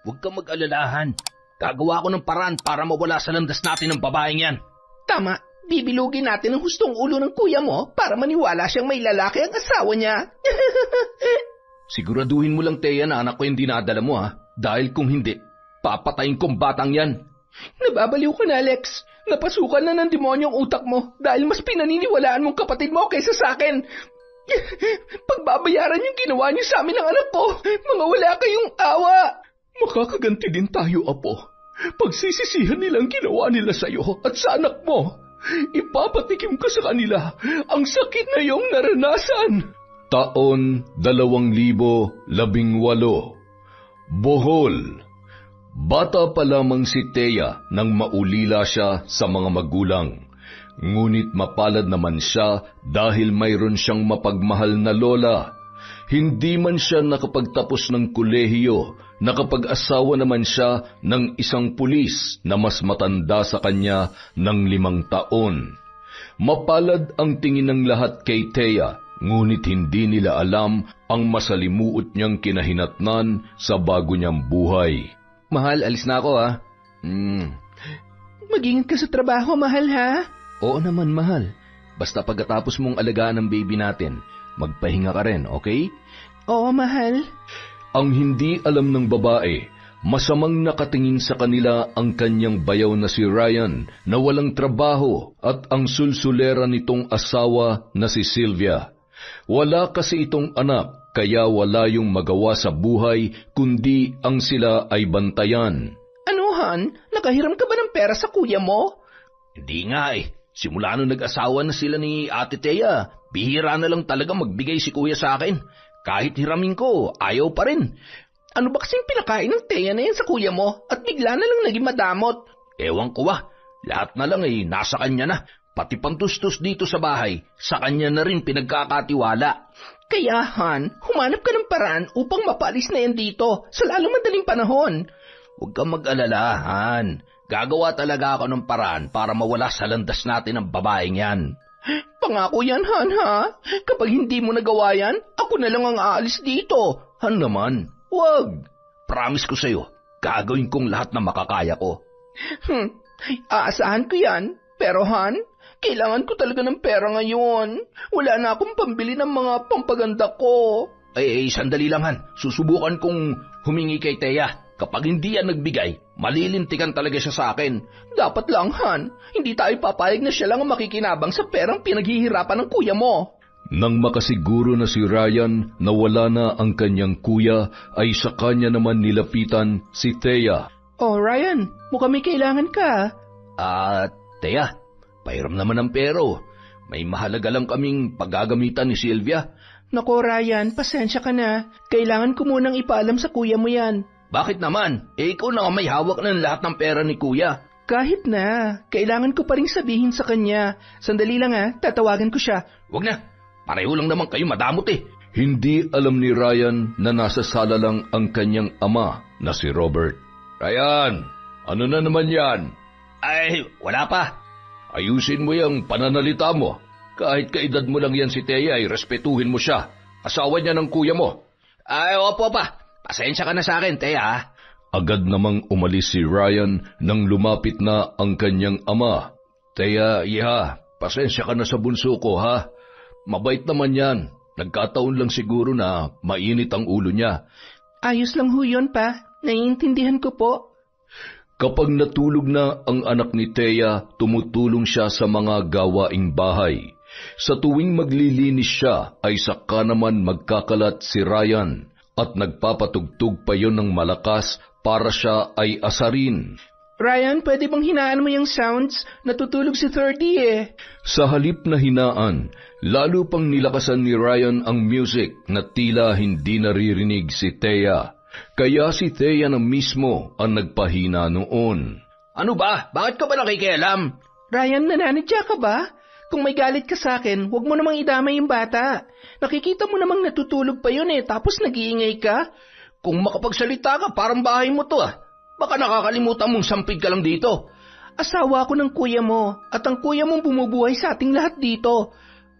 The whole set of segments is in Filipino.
Huwag kang mag-alalahan. Gagawa ko ng paraan para mawala sa landas natin ang babaeng yan. Tama, bibilugin natin ang hustong ulo ng kuya mo para maniwala siyang may lalaki ang asawa niya. Siguraduhin mo lang, Thea, na anak ko yung dinadala mo, ha? Dahil kung hindi, papatayin kong batang yan. Nababaliw ka na, Alex. Napasukan na ng demonyong utak mo dahil mas pinaniniwalaan mong kapatid mo kaysa sa akin. Pagbabayaran yung ginawa niyo sa amin ng anak ko, mga wala kayong awa. Makakaganti din tayo, Apo. Pagsisisihan nilang ginawa nila sa'yo at sa anak mo, ipapatikim ka sa kanila ang sakit na iyong naranasan. Taon 2018, Bohol. Bata pa lamang si Thea nang maulila siya sa mga magulang. Ngunit mapalad naman siya dahil mayroon siyang mapagmahal na lola. Hindi man siya nakapagtapos ng kolehiyo, nakapag-asawa naman siya ng isang pulis na mas matanda sa kanya ng 5 taon. Mapalad ang tingin ng lahat kay Thea, ngunit hindi nila alam ang masalimuot niyang kinahinatnan sa bago niyang buhay. Mahal, alis na ako, ha? Mag-ingat ka sa trabaho, mahal, ha? Oo naman, mahal. Basta pagkatapos mong alagaan ang baby natin, magpahinga ka rin, okay? Oo, mahal. Ang hindi alam ng babae, masamang nakatingin sa kanila ang kanyang bayaw na si Ryan na walang trabaho at ang sulsulera nitong asawa na si Sylvia. Wala kasi itong anak, kaya wala yung magawa sa buhay kundi ang sila ay bantayan. Ano, Han? Nakahiram ka ba ng pera sa kuya mo? Hindi nga eh. Simula nung nag-asawa na sila ni Ate Thea, bihira na lang talaga magbigay si kuya sa akin. Kahit hiramin ko, ayaw pa rin. Ano ba kasing pinakain ng Thea na yan sa kuya mo at bigla na lang naging madamot? Ewan ko ba, lahat na lang nasa kanya na. Pati pantustos dito sa bahay, sa kanya na rin pinagkakatiwala. Kaya, Han, humanap ka ng paraan upang mapalis na yan dito sa lalong madaling panahon. Huwag kang mag-alala, Han. Gagawa talaga ako ng paraan para mawala sa landas natin ang babaeng yan. Pangako yan, Han, ha? Kapag hindi mo nagawa yan, ako na lang ang aalis dito. Han naman, wag. Promise ko sa'yo, gagawin kong lahat na makakaya ko. Aasahan ko yan. Pero, Han, kailangan ko talaga ng pera ngayon. Wala na akong pambili ng mga pampaganda ko. Sandali lang, Han. Susubukan kong humingi kay Thea. Kapag hindi yan nagbigay, malilintikan talaga siya sa akin. Dapat lang, Han. Hindi tayo papayag na siya lang ang makikinabang sa perang pinaghihirapan ng kuya mo. Nang makasiguro na si Ryan na wala na ang kanyang kuya, ay sa kanya naman nilapitan si Thea. Oh, Ryan, mukhang may kailangan ka. Thea, pahiram naman ng pero. May mahalaga lang kaming paggagamitan ni Sylvia. Nako, Ryan, pasensya ka na. Kailangan ko munang ipaalam sa kuya mo yan. Bakit naman? Ikaw na may hawak ng lahat ng pera ni kuya. Kahit na, kailangan ko pa rin sabihin sa kanya. Sandali lang, tatawagan ko siya. Huwag na, pareho lang naman kayo madamot eh. Hindi alam ni Ryan na nasa sala lang ang kanyang ama na si Robert. Ryan, ano na naman yan? Ay, wala pa. Ayusin mo yung pananalita mo. Kahit kaedad mo lang yan si Thea ay respetuhin mo siya. Asawa niya ng kuya mo. Ay, opo pa. Pasensya ka na sa akin, Thea. Agad namang umalis si Ryan nang lumapit na ang kanyang ama. Thea, iha, pasensya ka na sa bunso ko, ha? Mabait naman yan. Nagkataon lang siguro na mainit ang ulo niya. Ayos lang ho yun, pa. Naiintindihan ko po. Kapag natulog na ang anak ni Thea, tumutulong siya sa mga gawaing bahay. Sa tuwing maglilinis siya, ay saka naman magkakalat si Ryan. At nagpapatugtog pa yon ng malakas para siya ay asarin. Ryan, pwede bang hinaan mo yung sounds? Natutulog si 30 eh. Sa halip na hinaan, lalo pang nilakasan ni Ryan ang music na tila hindi naririnig si Thea. Kaya si Thea na mismo ang nagpahina noon. Ano ba? Bakit ka ba nakikialam? Ryan, nananadya ka ba? Kung may galit ka sa akin, huwag mo namang idamay yung bata. Nakikita mo namang natutulog pa yun tapos nag-iingay ka. Kung makapagsalita ka, parang bahay mo to Baka nakakalimutan mong sampid ka lang dito. Asawa ko ng kuya mo, at ang kuya mong bumubuhay sa ating lahat dito.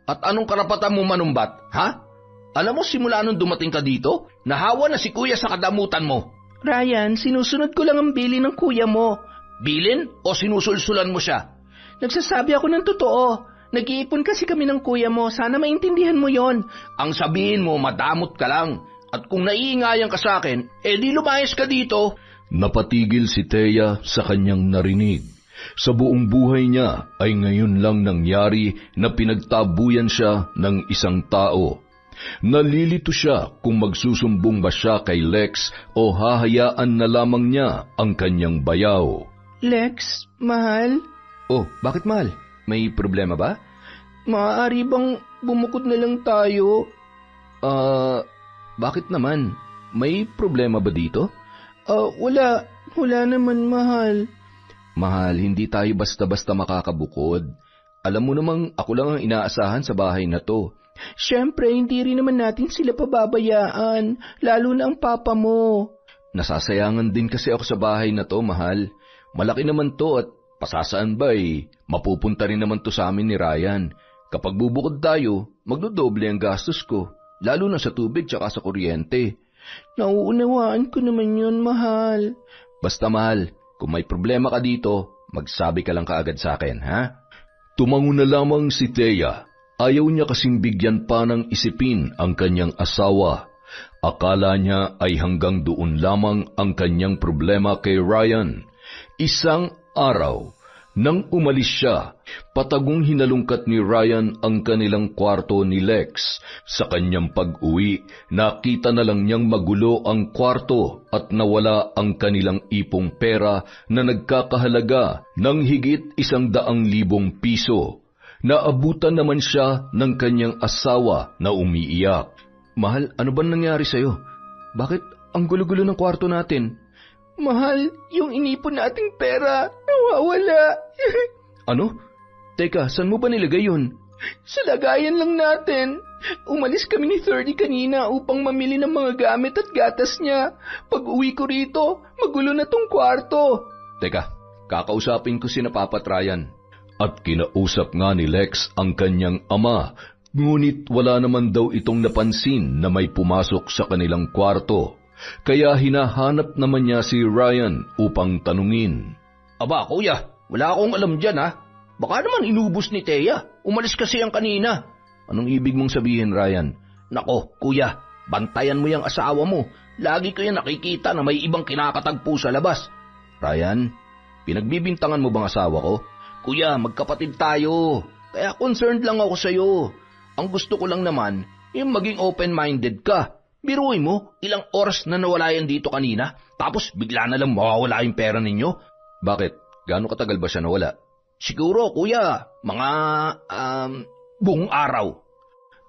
At anong karapatan mo manumbat, ha? Alam mo, simula nung dumating ka dito, nahawa na si kuya sa kadamutan mo. Ryan, sinusunod ko lang ang bilin ng kuya mo. Bilin o sinusulsulan mo siya? Nagsasabi ako ng totoo. Nag-iipon kasi kami ng kuya mo. Sana maintindihan mo yon. Ang sabihin mo, madamot ka lang. At kung naiingayan ka sa akin, di lumayas ka dito. Napatigil si Thea sa kanyang narinig. Sa buong buhay niya ay ngayon lang nangyari na pinagtabuyan siya ng isang tao. Nalilito siya kung magsusumbong ba siya kay Lex o hahayaan na lamang niya ang kanyang bayaw. Lex, mahal? Oh, bakit mahal? May problema ba? Maaari bang bumukod na lang tayo? Bakit naman? May problema ba dito? Wala. Wala naman, mahal. Mahal, hindi tayo basta-basta makakabukod. Alam mo namang ako lang ang inaasahan sa bahay na to. Siyempre, hindi rin naman natin sila pababayaan, lalo na ang papa mo. Nasasayangan din kasi ako sa bahay na to, mahal. Malaki naman to at pasasaan ba mapupunta rin naman to sa amin ni Ryan. Kapag bubukod tayo, magdodoble ang gastos ko, lalo na sa tubig tsaka sa kuryente. Nauunawaan ko naman yun, mahal. Basta mahal, kung may problema ka dito, magsabi ka lang kaagad sa akin, ha? Tumango na lamang si Thea. Ayaw niya kasing bigyan pa ng isipin ang kanyang asawa. Akala niya ay hanggang doon lamang ang kanyang problema kay Ryan. Isang araw, nang umalis siya, patagong hinalungkat ni Ryan ang kanilang kwarto ni Lex. Sa kanyang pag-uwi, nakita na lang niyang magulo ang kwarto at nawala ang kanilang ipong pera na nagkakahalaga ng higit 100,000 piso. Naabutan naman siya ng kanyang asawa na umiiyak. Mahal, ano ba nangyari sa'yo? Bakit ang gulo-gulo ng kwarto natin? Mahal, yung inipon nating pera, nawawala. Ano? Teka, saan mo ba nilagay yun? Sa lagayan lang natin. Umalis kami ni 30 kanina upang mamili ng mga gamit at gatas niya. Pag uwi ko rito, magulo na tong kwarto. Teka, kakausapin ko si Papa Ryan. At kinausap nga ni Lex ang kanyang ama, ngunit wala naman daw itong napansin na may pumasok sa kanilang kwarto. Kaya hinahanap naman niya si Ryan upang tanungin. Aba, kuya, wala akong alam dyan, ha? Baka naman inubos ni Thea. Umalis kasi ang kanina. Anong ibig mong sabihin, Ryan? Nako, kuya, bantayan mo yung asawa mo. Lagi ko yan nakikita na may ibang kinakatagpo sa labas. Ryan, pinagbibintangan mo bang asawa ko? Kuya, magkapatid tayo. Kaya concerned lang ako sa'yo. Ang gusto ko lang naman, yung maging open-minded ka. Biruin mo, ilang oras na nawala yan dito kanina, tapos bigla na lang mawawala yung pera ninyo. Bakit? Gaano katagal ba siya nawala? Siguro, kuya, mga buong araw.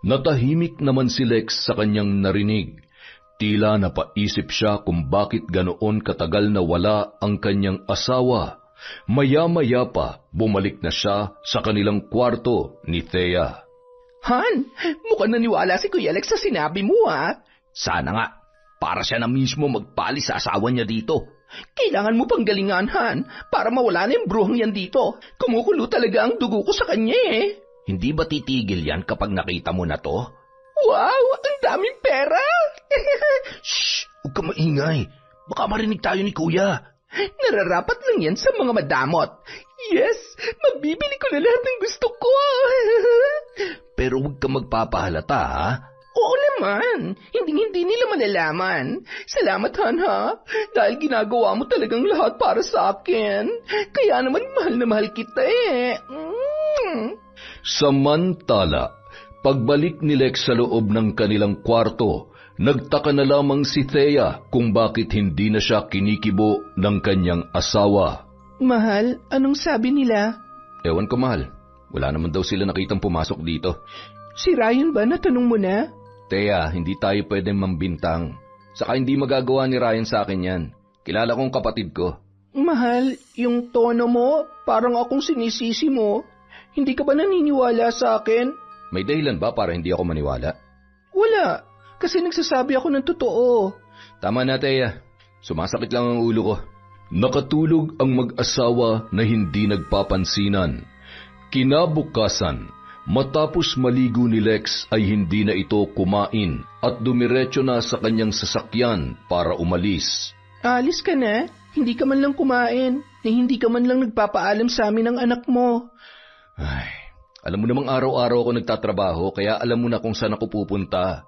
Natahimik naman si Lex sa kanyang narinig. Tila napaisip siya kung bakit ganoon katagal na wala ang kanyang asawa. Maya-maya pa, bumalik na siya sa kanilang kwarto ni Thea. Han, mukhang naniwala si Kuya Alex sa sinabi mo, ha? Sana nga, para siya na mismo magpalis sa asawa niya dito. Kailangan mo pang galingan, Han, para mawala na yung bruhang yan dito. Kumukulo talaga ang dugo ko sa kanya, eh. Hindi ba titigil yan kapag nakita mo na to? Wow, ang daming pera! Shh, huwag ka maingay. Baka marinig tayo ni Kuya. Nararapat lang yan sa mga madamot. Yes, mabibili ko na lahat ng gusto ko. Pero huwag ka magpapahalata, ha? Oo naman, hindi nila malalaman. Salamat, Han, ha? Dahil ginagawa mo talagang lahat para sa akin. Kaya naman mahal na mahal kita, eh. Samantala, pagbalik ni Lex sa loob ng kanilang kwarto, nagtaka na lamang si Thea kung bakit hindi na siya kinikibo ng kanyang asawa. Mahal, anong sabi nila? Ewan ko, mahal. Wala naman daw sila nakitang pumasok dito. Si Ryan ba, natanong mo na? Thea, hindi tayo pwedeng mambintang. Saka hindi magagawa ni Ryan sa akin yan. Kilala kong kapatid ko. Mahal, yung tono mo, parang akong sinisisi mo. Hindi ka ba naniniwala sa akin? May dahilan ba para hindi ako maniwala? Wala, kasi nagsasabi ako ng totoo. Tama na, Thea. Sumasakit lang ang ulo ko. Nakatulog ang mag-asawa na hindi nagpapansinan. Kinabukasan, matapos maligo ni Lex ay hindi na ito kumain at dumiretso na sa kanyang sasakyan para umalis. Alis ka na? Hindi ka man lang kumain. Hindi ka man lang nagpapaalam sa amin ng anak mo. Ay, alam mo namang araw-araw ako nagtatrabaho, kaya alam mo na kung saan ako pupunta.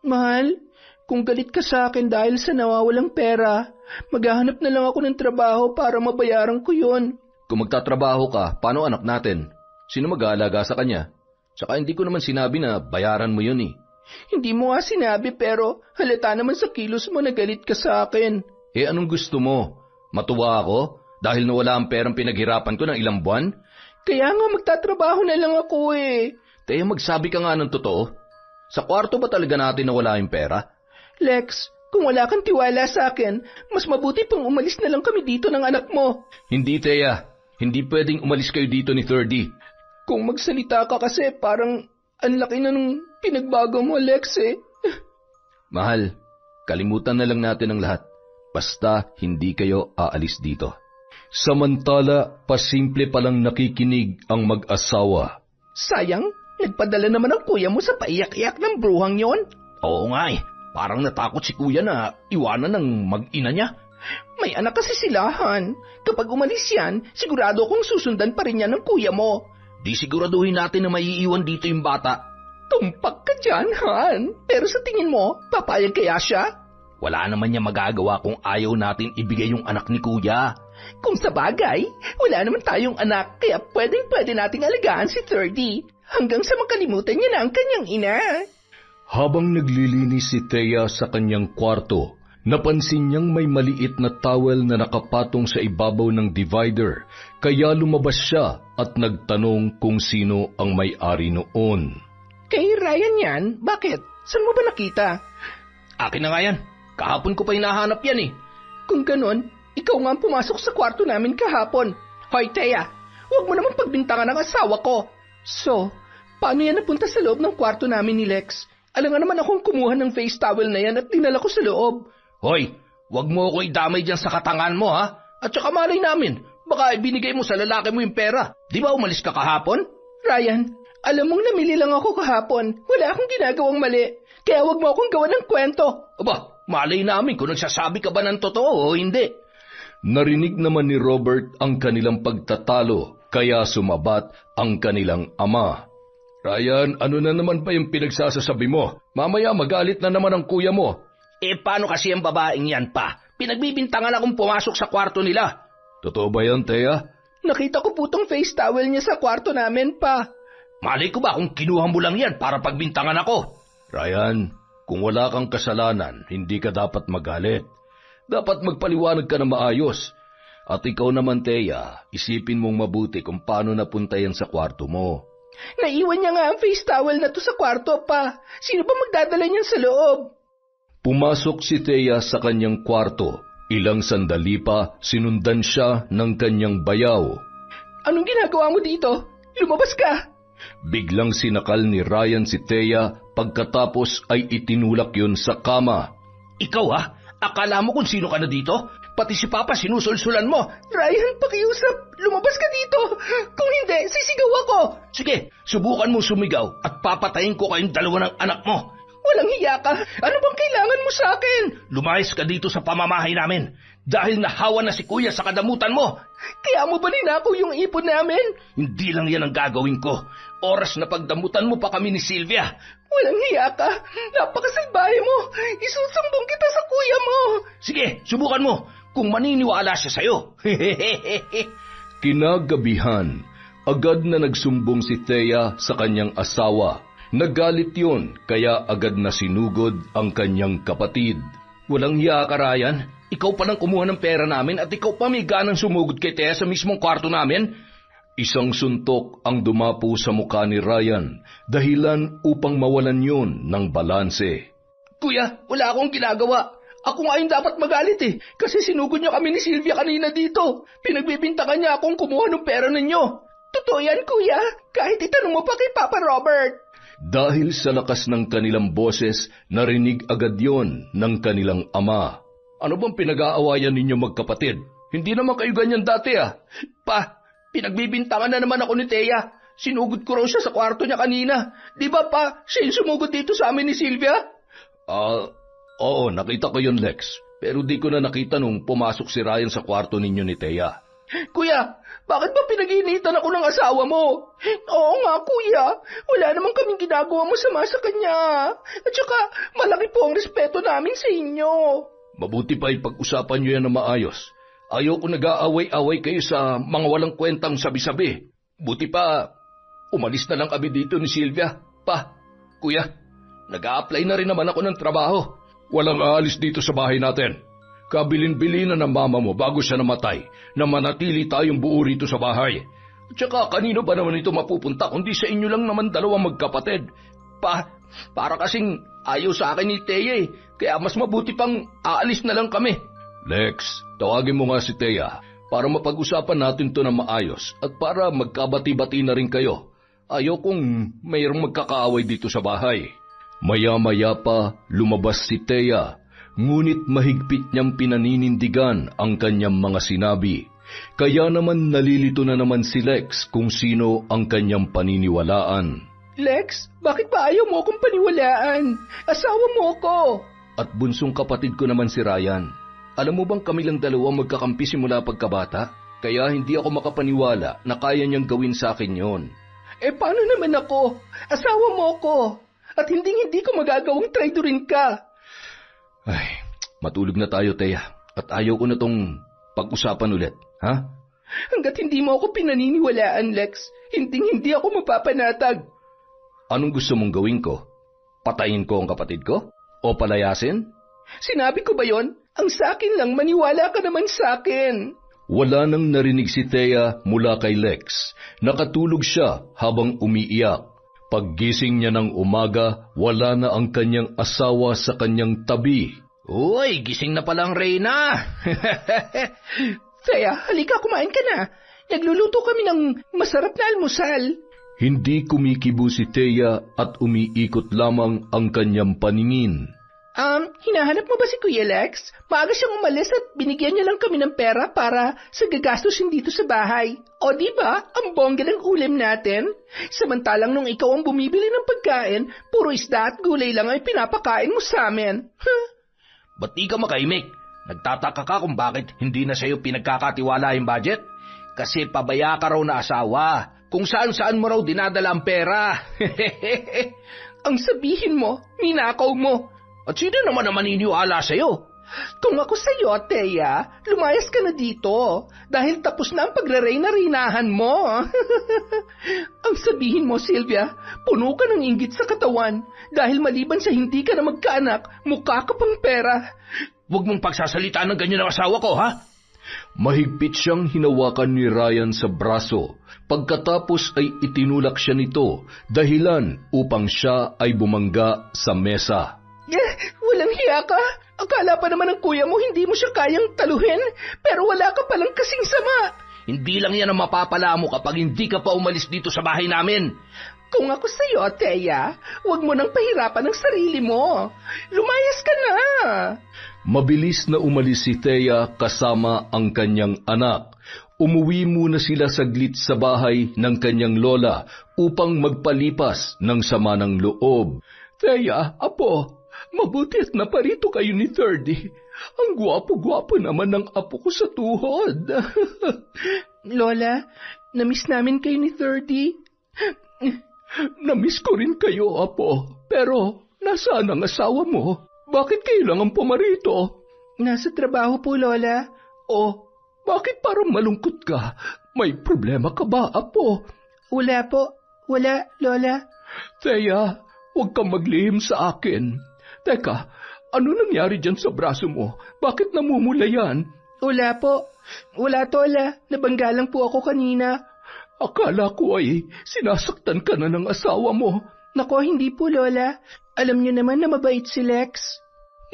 Mahal, kung galit ka sa akin dahil sa nawawalang pera, maghahanap na lang ako ng trabaho para mabayaran ko yun. Kung magtatrabaho ka, paano anak natin? Sino mag-aalaga sa kanya? Saka hindi ko naman sinabi na bayaran mo yun eh. Hindi mo nga sinabi pero halata naman sa kilos mo na galit ka sa akin. Eh anong gusto mo? Matuwa ako? Dahil nawala ang perang pinaghirapan ko ng ilang buwan? Kaya nga magtatrabaho na lang ako eh. Teya, magsabi ka nga ng totoo. Sa kwarto ba talaga natin nawala yung pera? Lex, kung wala kang tiwala sa akin, mas mabuti pang umalis na lang kami dito ng anak mo. Hindi, Teya. Hindi pwedeng umalis kayo dito ni 30. Kung magsalita ka kasi parang ang laki na nung pinagbago mo, Lex eh. Mahal, kalimutan na lang natin ang lahat. Basta hindi kayo aalis dito. Samantala, pasimple palang nakikinig ang mag-asawa. Sayang, nagpadala naman ang kuya mo sa paiyak-iyak ng bruhang yon. Oo nga eh. Parang natakot si kuya na iwanan ng mag-ina niya. May anak kasi silahan. Kapag umalis yan, sigurado kong susundan pa rin yan ng kuya mo. Di siguraduhin natin na maiiwan dito yung bata. Tumpak ka dyan, Han. Pero sa tingin mo, papayag kaya siya? Wala naman niya magagawa kung ayaw natin ibigay yung anak ni kuya. Kung sa bagay, wala naman tayong anak kaya pwedeng-pwede nating alagaan si 30 hanggang sa makalimutan niya na ang kanyang ina. Habang naglilinis si Thea sa kanyang kwarto, napansin niyang may maliit na towel na nakapatong sa ibabaw ng divider, kaya lumabas siya at nagtanong kung sino ang may-ari noon. Kay Ryan yan? Bakit? Saan mo ba nakita? Akin na nga yan. Kahapon ko pa hinahanap yan eh. Kung ganon, ikaw nga ang pumasok sa kwarto namin kahapon. Hoy, Thea, huwag mo naman pagbintangan ang asawa ko. So, paano yan napunta sa loob ng kwarto namin ni Lex? Alam nga naman akong kumuha ng face towel na yan at dinala ko sa loob. Hoy, wag mo ako idamay dyan sa katangan mo ha. At saka malay namin, baka ibinigay mo sa lalaki mo yung pera. Di ba umalis ka kahapon? Ryan, alam mong namili lang ako kahapon. Wala akong ginagawang mali. Kaya wag mo akong gawa ng kwento. Aba, malay namin kung nagsasabi ka ba ng totoo o hindi. Narinig naman ni Robert ang kanilang pagtatalo, kaya sumabat ang kanilang ama. Ryan, ano na naman ba yung pinagsasasabi mo? Mamaya magalit na naman ang kuya mo. Eh paano kasi ang babaeng yan pa? Pinagbibintangan akong pumasok sa kwarto nila. Totoo ba yan, Thea? Nakita ko po tong face towel niya sa kwarto namin pa. Malay ko ba kung kinuha mo lang yan para pagbintangan ako? Ryan, kung wala kang kasalanan, hindi ka dapat magalit. Dapat magpaliwanag ka na maayos. At ikaw naman, Thea, isipin mong mabuti kung paano napunta yan sa kwarto mo. Naiwan niya nga ang face towel na to sa kwarto pa. Sino ba magdadala niyan sa loob? Pumasok si Thea sa kanyang kwarto. Ilang sandali pa, sinundan siya ng kanyang bayaw. Anong ginagawa mo dito? Lumabas ka! Biglang sinakal ni Ryan si Thea, pagkatapos ay itinulak yun sa kama. Ikaw ha? Akala mo kung sino ka na dito? Pati si Papa sinusulsulan mo. Ryan, pakiusap. Lumabas ka dito. Kung hindi, sisigaw ako. Sige, subukan mong sumigaw at papatayin ko kayong dalawa ng anak mo. Walang hiya ka. Ano bang kailangan mo sa akin? Lumayas ka dito sa pamamahay namin dahil nahawa na si Kuya sa kadamutan mo. Kaya mo ba ninakaw yung ipon namin? Hindi lang yan ang gagawin ko. Oras na pagdamutan mo pa kami ni Sylvia. Walang hiya ka. Napakasalbahe mo. Isusumbong kita sa kuya mo. Sige, subukan mo kung maniniwala siya sa'yo. Kinagabihan, agad na nagsumbong si Thea sa kanyang asawa. Nagalit yun, kaya agad na sinugod ang kanyang kapatid. Walang hiya ka, Ryan. Ikaw pa nang kumuha ng pera namin at ikaw pa may ganang sumugod kay Thea sa mismong kwarto namin. Isang suntok ang dumapo sa mukha ni Ryan, dahilan upang mawalan yun ng balanse. Kuya, wala akong ginagawa. Ako nga yung dapat magalit eh, kasi sinugod niyo kami ni Sylvia kanina dito. Pinagbibintangan niya akong kumuha ng pera ninyo. Totoo yan, kuya. Kahit itanong mo pa kay Papa Robert. Dahil sa lakas ng kanilang boses, narinig agad yon ng kanilang ama. Ano bang pinag-aawayan ninyo magkapatid? Hindi naman kayo ganyan dati ah. Pa, pinagbibintangan na naman ako ni Thea. Sinugod ko raw siya sa kwarto niya kanina. Di ba pa, siya yung sumugod dito sa amin ni Sylvia? Oo, nakita ko yun, Lex. pero di ko na nakita nung pumasok si Ryan sa kwarto ninyo ni Thea. Kuya, bakit ba pinag-iinitan ako ng asawa mo? Oo nga, kuya. Wala namang kaming ginagawa masama sa kanya. At saka, malaki po ang respeto namin sa inyo. Mabuti pa ipag-usapan nyo yan na maayos. Ayoko nag-aaway-away kayo sa mga walang kwentang sabi-sabi. Buti pa, umalis na lang kami dito ni Sylvia. Pa, kuya, nag-a-apply na rin naman ako ng trabaho. Walang aalis dito sa bahay natin. Kabilin-bilinan ng mama mo bago siya namatay na manatili tayong buo rito sa bahay. Tsaka kanino ba naman ito mapupunta kundi sa inyo lang naman dalawang magkapatid? Pa, para kasing ayaw sa akin ni Thea kaya mas mabuti pang aalis na lang kami. Lex, tawagin mo nga si Thea para mapag-usapan natin to na maayos at para magkabati-bati na rin kayo. Ayaw kong mayroong magkakaaway dito sa bahay. Maya-maya pa lumabas si Thea. Ngunit mahigpit niyang pinaninindigan ang kanyang mga sinabi. Kaya naman nalilito na naman si Lex kung sino ang kanyang paniniwalaan. Lex, bakit ba ayaw mo akong paniwalaan? Asawa mo ko. At bunsong kapatid ko naman si Ryan. Alam mo bang kami lang dalawa magkakampi simula pagkabata? Kaya hindi ako makapaniwala na kaya niyang gawin sa akin yon. Paano naman ako? Asawa mo ko. At hindi ko magagawang traidorin ka. Ay, matulog na tayo, Thea. At ayaw ko na tong pag-usapan ulit, ha? Hanggat hindi mo ako pinaniniwalaan, Lex, hindi ako mapapanatag. Anong gusto mong gawin ko? Patayin ko ang kapatid ko? O palayasin? Sinabi ko ba yon? Ang sakin lang, maniwala ka naman sakin. Wala nang narinig si Thea mula kay Lex. Nakatulog siya habang umiiyak. Paggising niya ng umaga, wala na ang kanyang asawa sa kanyang tabi. Uy, gising na palang Reyna. Thea, halika, kumain ka na. Nagluluto kami ng masarap na almusal. Hindi kumikibo si Thea at umiikot lamang ang kanyang paningin. Hinahanap mo ba si Kuya Lex? Maaga siyang umalis at binigyan niya lang kami ng pera para sa gagastusin dito sa bahay. O di ba, ang bongga ng ulam natin? Samantalang nung ikaw ang bumibili ng pagkain, puro isda at gulay lang ay pinapakain mo sa amin. Ba't di ka makaimik? Nagtataka ka kung bakit hindi na sa'yo pinagkakatiwala yung budget? Kasi pabaya ka raw na asawa. Kung saan-saan mo raw dinadala ang pera. Ang sabihin mo, ninakaw mo. At sino naman ang maniniwala sa'yo? Kung ako sa'yo, Thea, lumayas ka na dito dahil tapos na ang pagrereyna-reynahan mo. Ang sabihin mo, Sylvia, puno ka ng inggit sa katawan dahil maliban sa hindi ka na magkaanak, mukha ka pang pera. Huwag mong pagsasalita ng ganyan ang asawa ko, ha? Mahigpit siyang hinawakan ni Ryan sa braso. Pagkatapos ay itinulak siya nito, dahilan upang siya ay bumangga sa mesa. Walang hiya ka. Akala pa naman ng kuya mo hindi mo siya kayang taluhin, pero wala ka palang kasing sama. Hindi lang yan ang mapapala mo kapag hindi ka pa umalis dito sa bahay namin. Kung ako sa'yo, Thea, huwag mo nang pahirapan ang sarili mo. Lumayas ka na. Mabilis na umalis si Thea kasama ang kanyang anak. Umuwi muna sila saglit sa bahay ng kanyang lola upang magpalipas ng sama ng loob. Thea, apo, mabuti at naparito kayo ni Thirdy. Ang gwapo-gwapo naman ng apo ko sa tuhod. Lola, namiss namin kayo ni Thirdy. Namiss ko rin kayo, apo. Pero, nasaan ang asawa mo? Bakit kayo lang ang pumarito? Nasa trabaho po, Lola. O, bakit parang malungkot ka? May problema ka ba, apo? Wala po. Wala, Lola. Thea, huwag kang maglihim sa akin. Teka, ano nangyari dyan sa braso mo? Bakit namumula yan? Wala po. Wala, Tola. Nabangga lang po ako kanina. Akala ko ay sinasaktan ka na ng asawa mo. Nako, hindi po, Lola. Alam niyo naman na mabait si Lex.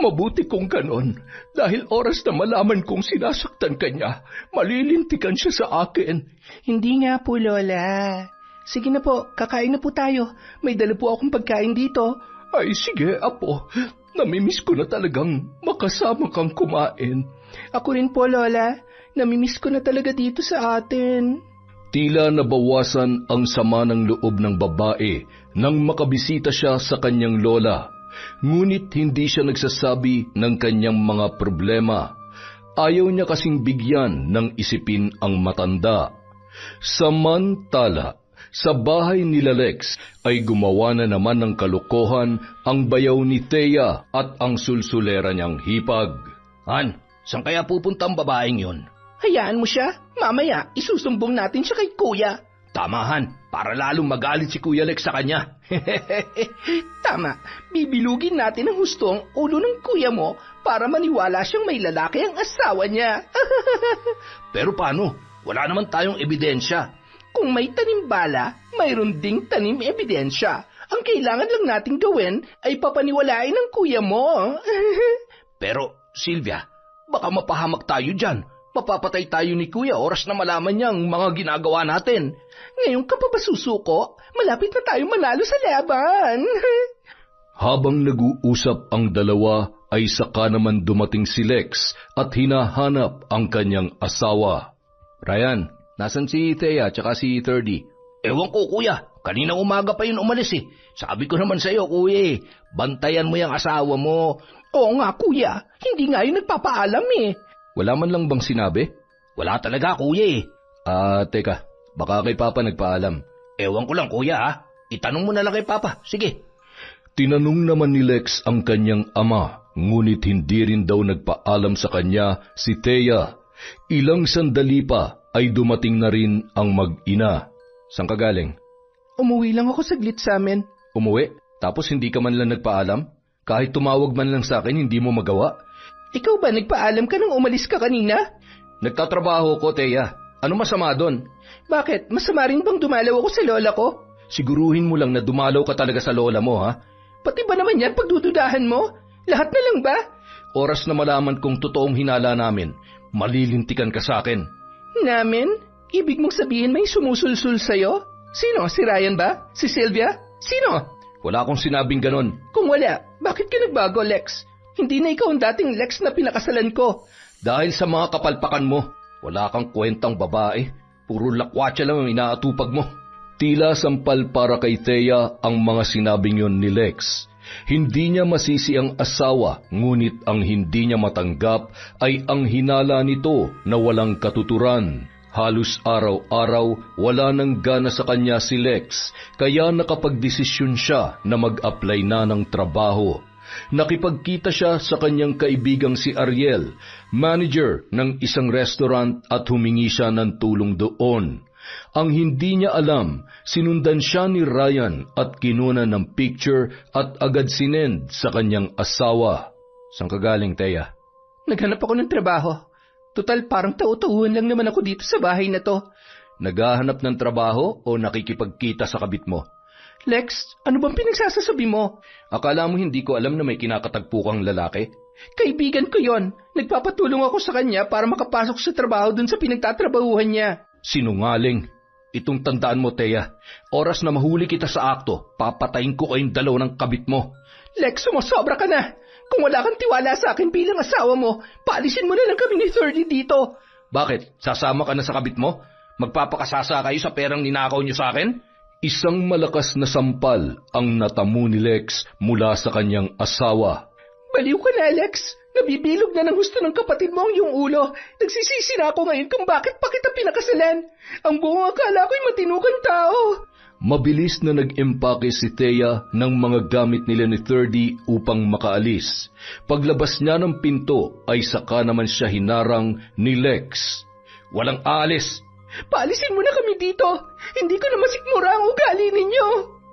Mabuti kung ganon. Dahil oras na malaman kong sinasaktan ka niya, malilintikan siya sa akin. Hindi nga po, Lola. Sige na po, kakain na po tayo. May dala po akong pagkain dito. Ay sige, apo. Namimiss ko na talagang makasama kang kumain. Ako rin po, Lola. Namimiss ko na talaga dito sa atin. Tila nabawasan ang sama ng loob ng babae nang makabisita siya sa kanyang lola. Ngunit hindi siya nagsasabi ng kanyang mga problema. Ayaw niya kasing bigyan ng isipin ang matanda. Samantala, sa bahay nila Lex ay gumawa na naman ng kalokohan ang bayaw ni Thea at ang sulsulera niyang hipag. Han, saan kaya pupunta ang babaeng yon? Hayaan mo siya. Mamaya, isusumbong natin siya kay kuya. Tama, Han, para lalong magalit si Kuya Lex sa kanya. Tama, bibilugin natin ang husto ang ulo ng kuya mo para maniwala siyang may lalaki ang asawa niya. Pero paano? Wala naman tayong ebidensya. Kung may tanim bala, mayroon ding tanim ebidensya. Ang kailangan lang nating gawin ay papaniwalain ng kuya mo. Pero, Sylvia, baka mapahamak tayo dyan. Mapapatay tayo ni Kuya oras na malaman niya ang mga ginagawa natin. Ngayong ka pa ba susuko? Malapit na tayo manalo sa laban. Habang nag-uusap ang dalawa, ay saka naman dumating si Lex at hinahanap ang kanyang asawa. Ryan, nasan si Thea at si 30? Ewan ko, Kuya. Kaninang umaga pa yun umalis eh. Sabi ko naman sa'yo, Kuya, bantayan mo yung asawa mo. Oo nga, kuya. Hindi nga yun nagpapaalam eh. Wala man lang bang sinabi? Wala talaga, Kuya. Teka, baka kay Papa nagpaalam. Ewan ko lang, Kuya, ha? Itanong mo na lang kay Papa. Sige. Tinanong naman ni Lex ang kanyang ama, ngunit hindi rin daw nagpaalam sa kanya si Thea. Ilang sandali pa ay dumating na rin ang mag-ina. Saan ka galing? Umuwi lang ako saglit sa amin. Umuwi? Tapos hindi ka man lang nagpaalam? Kahit tumawag man lang sa akin, hindi mo magawa? Ikaw ba nagpaalam ka nang umalis ka kanina? Nagtatrabaho ko, Thea. Ano masama doon? Bakit? Masama rin bang dumalaw ako sa lola ko? Siguruhin mo lang na dumalaw ka talaga sa lola mo, ha? Pati ba naman yan pagdududahan mo? Lahat na lang ba? Oras na malaman kong totoong hinala namin, malilintikan ka sa akin. Namin? Ibig mong sabihin may sumusulsul sa'yo? Sino? Si Ryan ba? Si Sylvia? Sino? Wala akong sinabing ganon. Kung wala, bakit ka nagbago, Lex? Hindi na ikaw ang dating Lex na pinakasalan ko. Dahil sa mga kapalpakan mo, wala kang kwentang babae. Puro lakwatsa lang ang inaatupag mo. Tila sampal para kay Thea ang mga sinabing yon ni Lex. Hindi niya masisi ang asawa, ngunit ang hindi niya matanggap ay ang hinala nito na walang katuturan. Halos araw-araw wala nang gana sa kanya si Lex, kaya nakapagdesisyon siya na mag-apply na ng trabaho. Nakipagkita siya sa kanyang kaibigang si Ariel, manager ng isang restaurant, at humingi siya ng tulong doon. Ang hindi niya alam, sinundan siya ni Ryan at kinuna ng picture at agad sinend sa kanyang asawa. Saan ka galing, Thea? Naghanap ako ng trabaho. Total parang tautuhan lang naman ako dito sa bahay na to. Naghahanap ng trabaho o nakikipagkita sa kabit mo? Lex, ano bang pinagsasasabi mo? Akala mo hindi ko alam na may kinakatagpo kang lalaki? Kaibigan ko yon. Nagpapatulong ako sa kanya para makapasok sa trabaho dun sa pinagtatrabahuhan niya. Sinungaling. Itong tandaan mo, Thea. Oras na mahuli kita sa akto, papatayin ko kayong dalaw ng kabit mo. Lex, sumasobra ka na. Kung wala kang tiwala sa akin bilang asawa mo, paalisin mo na lang kami ni 30 dito. Bakit? Sasama ka na sa kabit mo? Magpapakasasa kayo sa perang ninakaw niyo sa akin? Isang malakas na sampal ang natamo ni Lex mula sa kanyang asawa. Baliw ka na, Lex. Nabibilog na ng gusto ng kapatid mo ang iyong ulo. Nagsisisi na ako ngayon kung bakit pa kita pinakasalan. Ang buong akala ko'y matinukan tao. Mabilis na nag-empake si Thea ng mga gamit nila ni 30 upang makaalis. Paglabas niya ng pinto ay saka naman siya hinarang ni Lex. Walang aalis. Paalisin mo na kami dito. Hindi ko na masikmura ang ugali ninyo.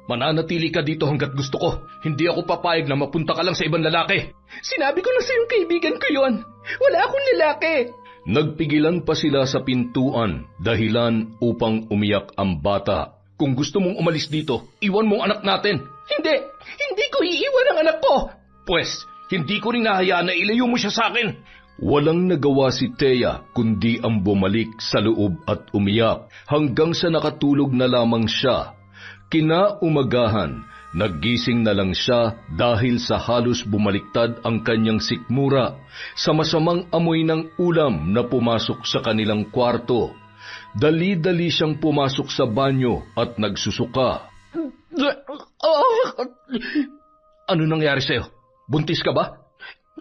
Mananatili ka dito hanggat gusto ko. Hindi ako papayag na mapunta ka lang sa ibang lalaki. Sinabi ko na sa iyong kaibigan ko yon. Wala akong lalaki. Nagpigilan pa sila sa pintuan, dahilan upang umiyak ang bata. Kung gusto mong umalis dito, iwan mo ang anak natin. Hindi ko iiwan ang anak ko. Pwes, hindi ko rin nahayaan na ilayo mo siya sa akin. Walang nagawa si Thea kundi ang bumalik sa loob at umiyak hanggang sa nakatulog na lamang siya. Kinaumagahan, naggising na lang siya dahil sa halos bumaliktad ang kanyang sikmura sa masamang amoy ng ulam na pumasok sa kanilang kwarto. Dali-dali siyang pumasok sa banyo at nagsusuka. Ano nangyari sa'yo? Buntis ka ba?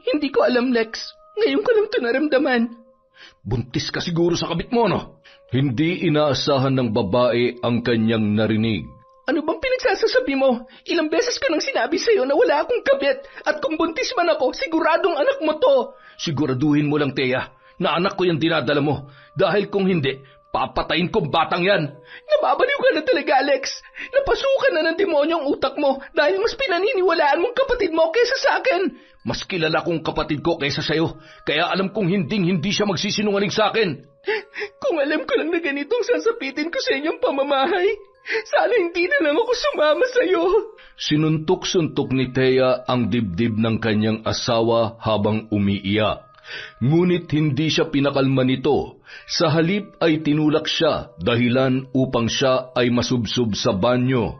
Hindi ko alam, Lex. Ngayon ko lang ito naramdaman. Buntis ka siguro sa kabit mo, no? Hindi inaasahan ng babae ang kanyang narinig. Ano bang pinagsasasabi mo? Ilang beses ko nang sinabi sa'yo na wala akong kabit at kung buntis man ako, siguradong anak mo to. Siguraduhin mo lang, Thea, na anak ko yung dinadala mo. Dahil kung hindi, papatayin kong batang yan. Nababaliw ka na talaga, Alex. Napasukan na ng demonyo ang utak mo dahil mas pinaniniwalaan mong kapatid mo kaysa sa akin. Mas kilala kong kapatid ko kaysa sa'yo, kaya alam kong hindi siya magsisinungaling sa akin. Kung alam ko lang na ganitong sasapitin ko sa inyong pamamahay, sana hindi na lang ako sumama sa'yo. Sinuntok-suntok ni Thea ang dibdib ng kanyang asawa habang umiiyak. Ngunit hindi siya pinakalma nito. Sa halip ay tinulak siya dahilan upang siya ay masubsob sa banyo.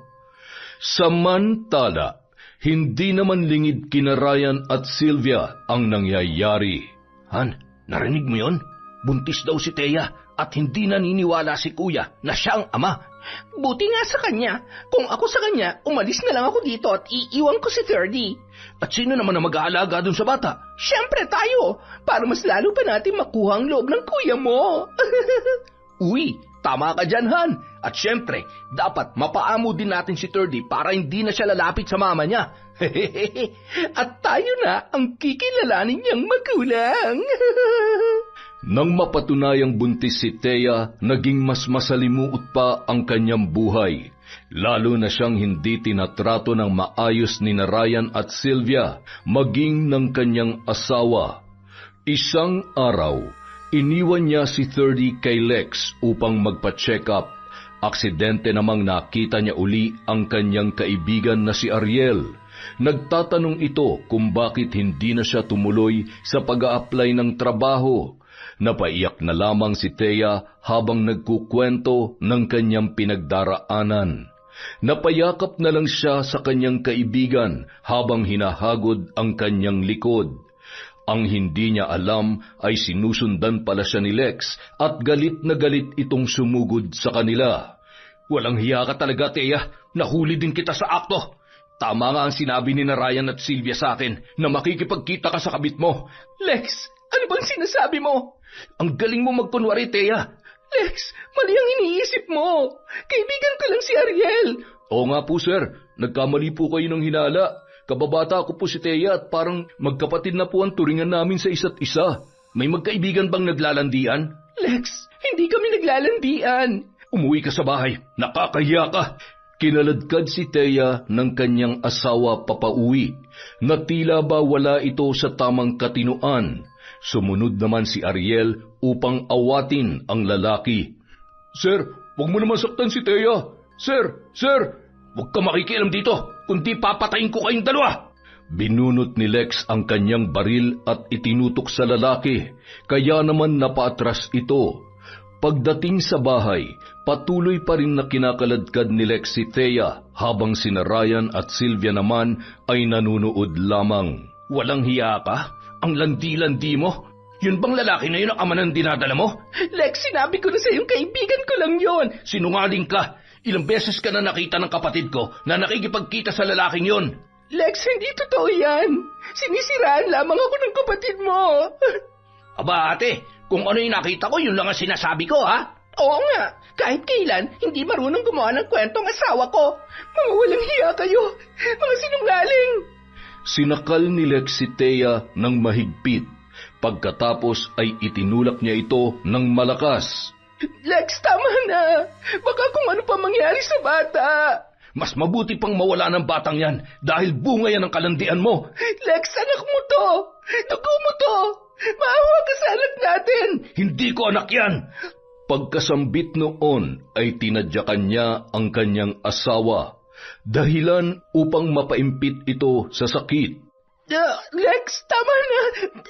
Samantala, hindi naman lingid kina Ryan at Sylvia ang nangyayari. Han, narinig mo yon? Buntis daw si Thea at hindi naniniwala si Kuya na siya ang ama. Buti nga sa kanya. Kung ako sa kanya, umalis na lang ako dito at iiwan ko si 30. At sino naman ang mag-aalaga dun sa bata? Siyempre tayo, para mas lalo pa natin makuha ang loob ng kuya mo. Uy, tama ka dyan, Han. At siyempre, dapat mapaamo din natin si 30 para hindi na siya lalapit sa mama niya. At tayo na ang kikilalanin niyang magulang. Nang mapatunayang buntis si Thea, naging mas masalimuot pa ang kanyang buhay. Lalo na siyang hindi tinatrato ng maayos ni Ryan at Sylvia, maging ng kanyang asawa. Isang araw, iniwan niya si 30 kay Lex upang magpa-check up. Aksidente namang nakita niya uli ang kanyang kaibigan na si Ariel. Nagtatanong ito kung bakit hindi na siya tumuloy sa pag-a-apply ng trabaho. Napaiyak na lamang si Thea habang nagkukwento ng kanyang pinagdaraanan. Napayakap na lang siya sa kanyang kaibigan habang hinahagod ang kanyang likod. Ang hindi niya alam ay sinusundan pala siya ni Lex at galit na galit itong sumugod sa kanila. Walang hiya ka talaga, Thea. Nahuli din kita sa akto. Tama nga ang sinabi ni Ryan at Sylvia sa akin na makikipagkita ka sa kabit mo. Lex, ano bang sinasabi mo? Ang galing mo magkunwari, Thea. Lex, mali ang iniisip mo. Kaibigan ko lang si Ariel. Oo nga po, sir. Nagkamali po kayo ng hinala. Kababata ko po si Thea at parang magkapatid na po ang turingan namin sa isa't isa. May magkaibigan bang naglalandian? Lex, hindi kami naglalandian. Umuwi ka sa bahay. Nakakahiya ka. Kinaladkad si Thea ng kanyang asawa papauwi, na tila ba wala ito sa tamang katinuan. Sumunod naman si Ariel upang awatin ang lalaki. Sir, huwag mo naman saktan si Thea. Sir, huwag ka makikialam dito, kundi papatayin ko kayong dalawa. Binunot ni Lex ang kanyang baril at itinutok sa lalaki, kaya naman napaatras ito. Pagdating sa bahay, patuloy pa rin na kinakaladkad ni Lex si Thea habang sina Ryan at Sylvia naman ay nanunood lamang. Walang hiya ka? Ang landi-landi mo? Yun bang lalaki na yun ang ama ng dinadala mo? Lex, sinabi ko na sa iyong kaibigan ko lang yon. Sinungaling ka. Ilang beses ka na nakita ng kapatid ko na nakikipagkita sa lalaking yon. Lex, hindi totoo yan. Sinisiraan lamang ako ng kapatid mo. Aba ate, kung ano yung nakita ko, yun lang ang sinasabi ko, ha? Oo nga, kahit kailan, hindi marunong gumawa ng kwentong asawa ko. Mga walang hiya kayo, mga sinungaling. Sinakal ni Lex si Thea ng mahigpit. Pagkatapos ay itinulak niya ito ng malakas. Lex, tama na. Baka kung ano pa mangyari sa bata. Mas mabuti pang mawala ng batang yan dahil bunga yan ng kalandian mo. Lex, anak mo to. Dugo mo to. Maawa ka sa anak natin. Hindi ko anak yan. Pagkasambit noon ay tinadyakan niya ang kanyang asawa, dahilan upang mapaimpit ito sa sakit. Lex, tama na.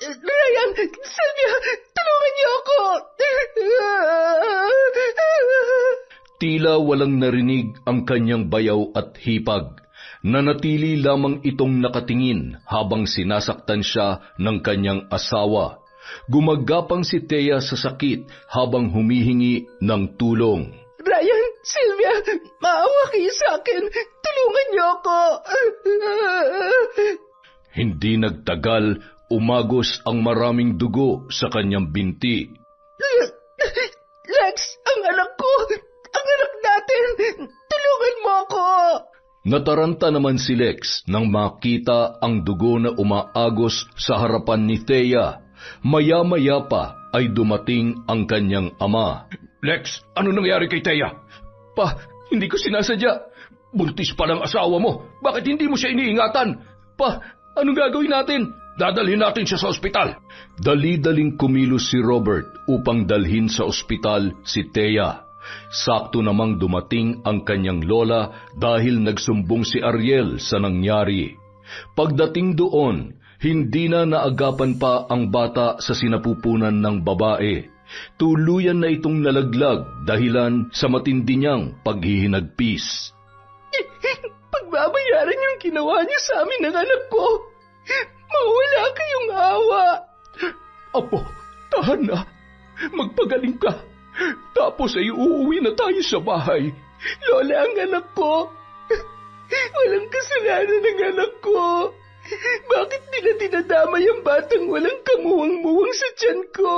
Ryan, Sylvia, tulungan niyo ako. Tila walang narinig ang kanyang bayaw at hipag. Nanatili lamang itong nakatingin habang sinasaktan siya ng kanyang asawa. Gumagapang si Thea sa sakit habang humihingi ng tulong. Ryan, Sylvia, maawa kayo sa akin. Tulungan niyo ako. Hindi nagtagal, umagos ang maraming dugo sa kanyang binti. Lex, ang anak ko. Ang anak natin. Tulungan mo ako. Nataranta naman si Lex nang makita ang dugo na umaagos sa harapan ni Thea. Maya-maya pa ay dumating ang kanyang ama. Lex, ano nangyari kay Thea? Pa, hindi ko sinasadya. Buntis pa ng asawa mo. Bakit hindi mo siya iniingatan? Pa, anong gagawin natin? Dadalhin natin siya sa ospital. Dali-daling kumilos si Robert upang dalhin sa ospital si Thea. Sakto namang dumating ang kanyang lola dahil nagsumbong si Ariel sa nangyari. Pagdating doon, hindi na naagapan pa ang bata sa sinapupunan ng babae. Tuluyan na itong nalaglag dahilan sa matindi niyang paghihinagpis. Pagbabayaran yung ginawa niyo sa amin ng anak ko. Mawala kayong awa. Apo, tahan na. Magpagaling ka. Tapos ay uuwi na tayo sa bahay. Lola, ang anak ko. Walang kasalanan ng anak ko. Bakit nila dinadamay ang batang walang kamuwang-muwang sa tiyan ko?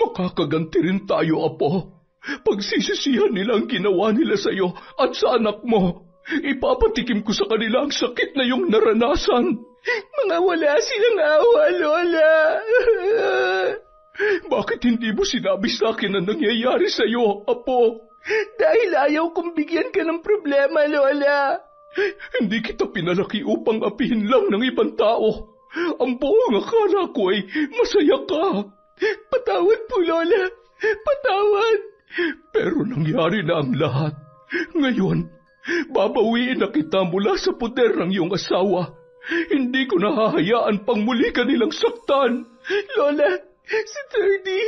Makakaganti rin tayo, Apo. Pagsisisihan nila ang ginawa nila sa iyo at sa anak mo. Ipapatikim ko sa kanila ang sakit na iyong naranasan. Mga wala silang awa, Lola. Bakit hindi mo sinabi sa akin ang nangyayari sa iyo, Apo? Dahil ayaw kong bigyan ka ng problema, Lola. Hindi kita pinalaki upang apihin lang ng ibang tao. Ang buong akala ko ay masaya ka. Patawad po, Lola. Patawad. Pero nangyari na ang lahat. Ngayon, babawiin na kita mula sa poder ng iyong asawa. Hindi ko nahahayaan pang muli ka nilang saktan. Lola, si Thirdy.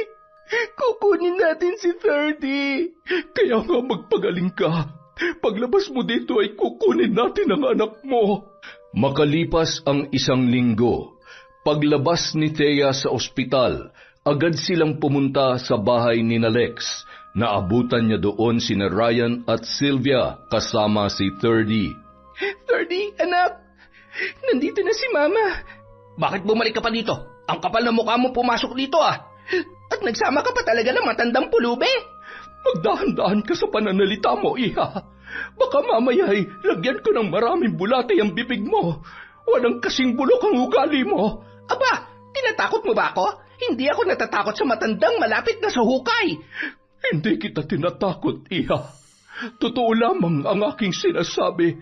Kukunin natin si Thirdy. Kaya nga magpagaling ka. Paglabas mo dito ay kukunin natin ang anak mo. Makalipas ang 1 linggo, paglabas ni Thea sa ospital, agad silang pumunta sa bahay ni Lex. Naabutan niya doon sina Ryan at Sylvia kasama si Thirdy. Thirdy, anak, nandito na si Mama. Bakit bumalik ka pa dito? Ang kapal na mukha mo pumasok dito ah. At nagsama ka pa talaga ng matandang pulube? Magdahan-dahan ka sa pananalita mo, Iha. Baka mamaya ay lagyan ko ng maraming bulate ang bibig mo. Walang kasing bulok ang ugali mo. Aba, tinatakot mo ba ako? Hindi ako natatakot sa matandang malapit na sa hukay. Hindi kita tinatakot, Iha. Totoo lamang ang aking sinasabi.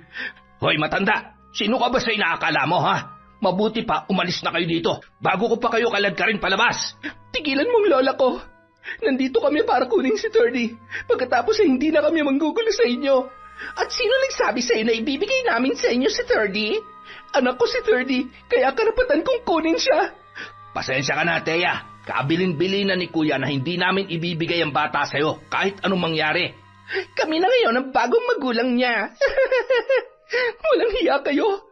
Hoy, matanda! Sino ka ba sa inaakala mo, ha? Mabuti pa, umalis na kayo dito. Bago ko pa kayo kaladkarin palabas. Tigilan mong lola ko. Nandito kami para kunin si Thirdy. Pagkatapos ay hindi na kami manggugulo sa inyo. At sino nagsabi sa iyo na ibibigay namin sa inyo si Thirdy? Anak ko si Thirdy, kaya karapatan kong kunin siya. Pasensya ka na, Thea. Kabilin-bilin na ni Kuya na hindi namin ibibigay ang bata sa iyo kahit anong mangyari. Kami na ngayon ang bagong magulang niya. Walang hiya kayo.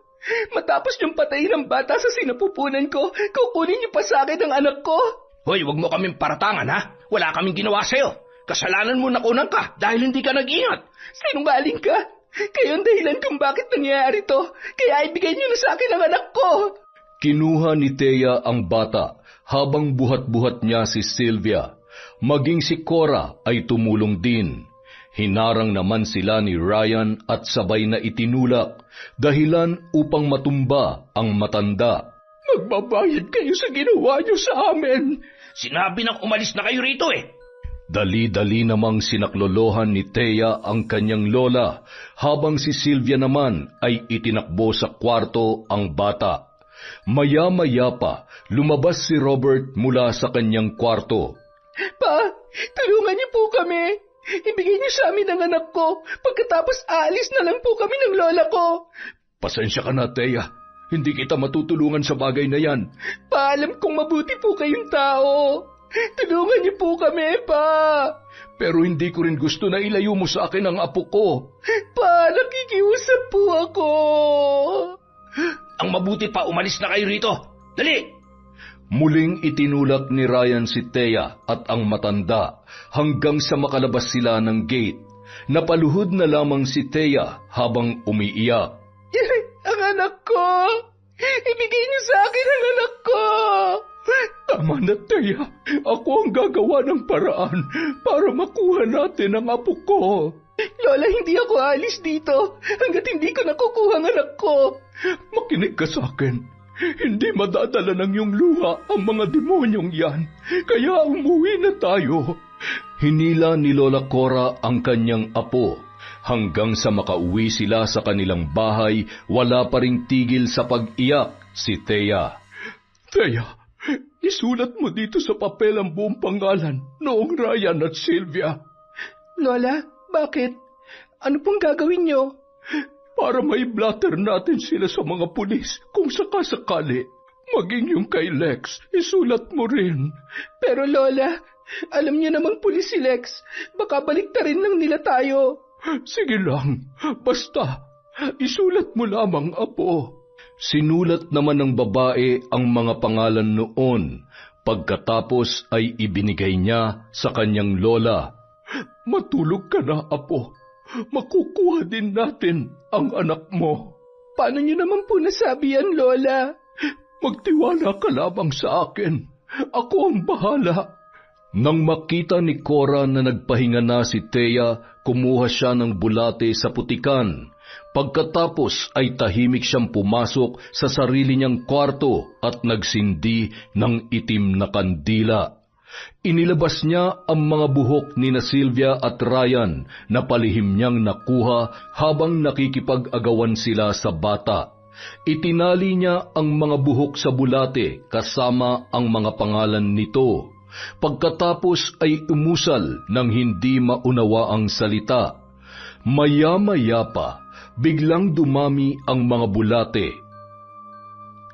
Matapos niyong patayin ang bata sa sinapupunan ko, kukunin niyo pa sa akin ang anak ko. Hoy, wag mo kaming paratangan, ha? Wala kaming ginawa sa'yo. Kasalanan mo nakunan ka dahil hindi ka nag-ingat. Sinungaling ka? Kayo ang dahilan kung bakit nangyayari to. Kaya ibigay niyo na sa akin ang anak ko. Kinuha ni Thea ang bata habang buhat-buhat niya si Sylvia. Maging si Cora ay tumulong din. Hinarang naman sila ni Ryan at sabay na itinulak, dahilan upang matumba ang matanda. Magbabayad kayo sa ginawa niyo sa amin. Sinabi nang umalis na kayo rito eh. Dali-dali namang sinaklolohan ni Thea ang kanyang lola, habang si Sylvia naman ay itinakbo sa kwarto ang bata. Maya-maya pa, lumabas si Robert mula sa kanyang kwarto. Pa, tulungan niyo po kami. Ibigay niyo sa amin ang anak ko. Pagkatapos aalis na lang po kami ng lola ko. Pasensya ka na, Thea. Hindi kita matutulungan sa bagay na yan. Paalam kong mabuti po kayong tao. Tulungan niyo po kami, Pa. Pero hindi ko rin gusto na ilayo mo sa akin ang apo ko. Pa, nakikiusap po ako. Ang mabuti pa, umalis na kayo rito. Dali! Muling itinulak ni Ryan si Thea at ang matanda hanggang sa makalabas sila ng gate. Napaluhod na lamang si Thea habang umiiyak. Ang anak ko! Ibigay niyo sa akin ang anak ko! Tama na, Thea. Ako ang gagawa ng paraan para makuha natin ang apo ko. Lola, hindi ako alis dito hanggat hindi ko nakukuha ang anak ko. Makinig ka sa akin. Hindi madadala ng iyong luha ang mga demonyong yan. Kaya umuwi na tayo. Hinila ni Lola Cora ang kanyang apo. Hanggang sa makauwi sila sa kanilang bahay, wala pa ring tigil sa pag-iyak si Thea. Thea, isulat mo dito sa papel ang buong pangalan noong Ryan at Sylvia. Lola, bakit? Ano pong gagawin niyo? Para may blatter natin sila sa mga pulis kung sakasakali. Maging yung kay Lex, isulat mo rin. Pero Lola, alam niyo namang pulis si Lex. Baka baliktarin lang nila tayo. Sige lang, basta isulat mo lamang, apo. Sinulat naman ng babae ang mga pangalan noon. Pagkatapos ay ibinigay niya sa kanyang lola. Matulog ka na, apo. Makukuha din natin ang anak mo. Paano niyo naman po nasabi yan, Lola? Magtiwala ka lamang sa akin. Ako ang bahala. Nang makita ni Cora na nagpahinga na si Thea, kumuha siya ng bulate sa putikan. Pagkatapos ay tahimik siyang pumasok sa sarili niyang kwarto at nagsindi ng itim na kandila. Inilabas niya ang mga buhok ni na Sylvia at Ryan na palihim niyang nakuha habang nakikipag-agawan sila sa bata. Itinali niya ang mga buhok sa bulate kasama ang mga pangalan nito. Pagkatapos ay umusal ng hindi maunawaang salita. Maya-maya pa, biglang dumami ang mga bulate.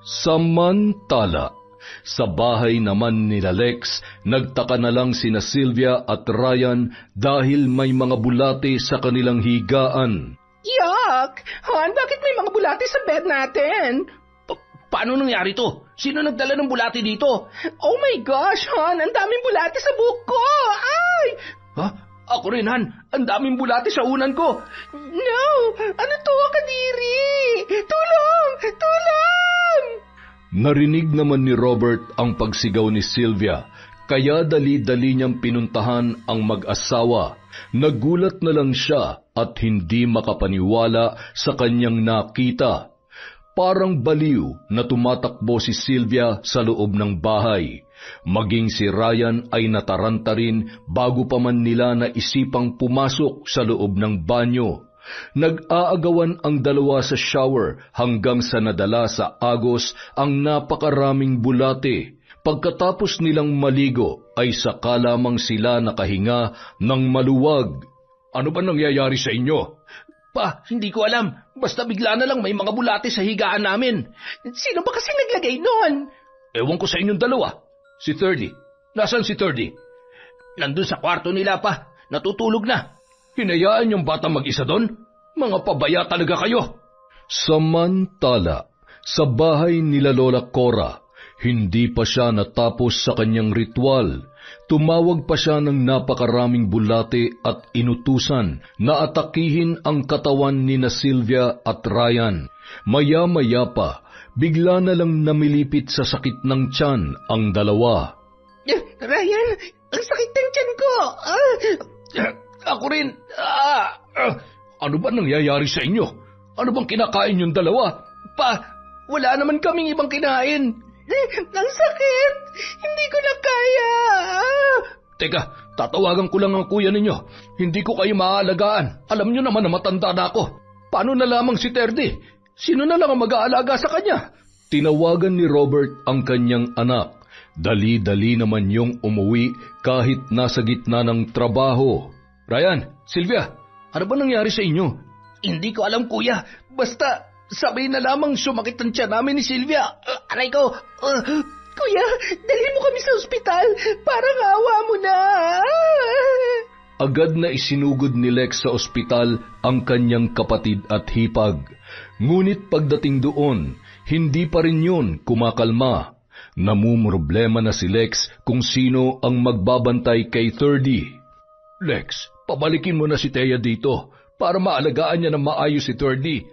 Samantala, sa bahay naman nila Lex, nagtaka na lang sina Sylvia at Ryan dahil may mga bulate sa kanilang higaan. Yuck! Han, bakit may mga bulate sa bed natin? Paano nangyari to? Sino nagdala ng bulate dito? Oh my gosh, Han! Ang daming bulate sa buhok ko! Ay! Ha? Ako rin, Han. Ang daming bulate sa unan ko. No! Ano to, Kadiri? Tulong! Tulong! Narinig naman ni Robert ang pagsigaw ni Sylvia, kaya dali-dali niyang pinuntahan ang mag-asawa. Nagulat na lang siya at hindi makapaniwala sa kanyang nakita. Parang baliw na tumatakbo si Sylvia sa loob ng bahay. Maging si Ryan ay nataranta rin bago pa man nila naisipang pumasok sa loob ng banyo. Nag-aagawan ang dalawa sa shower hanggang sa nadala sa agos ang napakaraming bulate. Pagkatapos nilang maligo ay saka lamang sila nakahinga ng maluwag. Ano ba nangyayari sa inyo? Pa, hindi ko alam. Basta bigla na lang may mga bulate sa higaan namin. Sino ba kasi naglagay nun? Ewan ko sa inyong dalawa. Si Thirdy. Nasaan si Thirdy? Nandun sa kwarto nila pa. Natutulog na. Hinayaan yung bata mag-isa doon? Mga pabaya talaga kayo. Samantala, sa bahay nila Lola Cora, hindi pa siya natapos sa kanyang ritual. Tumawag pa siya ng napakaraming bulate at inutusan na atakihin ang katawan ni na Sylvia at Ryan. Maya-maya pa, bigla na lang namilipit sa sakit ng tiyan ang dalawa. Ryan, ang sakit ng tiyan ko! Ako rin. Ano ba nangyayari sa inyo? Ano bang kinakain yung dalawa? Pa, wala naman kaming ibang kinain. Ang sakit! Hindi ko na kaya! Teka, tatawagan ko lang ang kuya ninyo. Hindi ko kayo maaalagaan. Alam nyo naman na matanda na ako. Paano na lamang si Terdy? Sino na lang ang mag-aalaga sa kanya? Tinawagan ni Robert ang kanyang anak. Dali-dali naman yung umuwi kahit nasa gitna ng trabaho. Ryan, Sylvia, ano ba nangyari sa inyo? Hindi ko alam, kuya. Basta sabay na lamang sumakit ang tiyan namin ni Sylvia. Aray ko. Kuya, dalhin mo kami sa ospital. Parang awa mo na. Agad na isinugod ni Lex sa ospital ang kanyang kapatid at hipag. Ngunit pagdating doon, hindi pa rin yun kumakalma. Namumroblema na si Lex kung sino ang magbabantay kay Thirdy. Lex, pabalikin mo na si Thea dito para maalagaan niya ng maayos si Thirdy.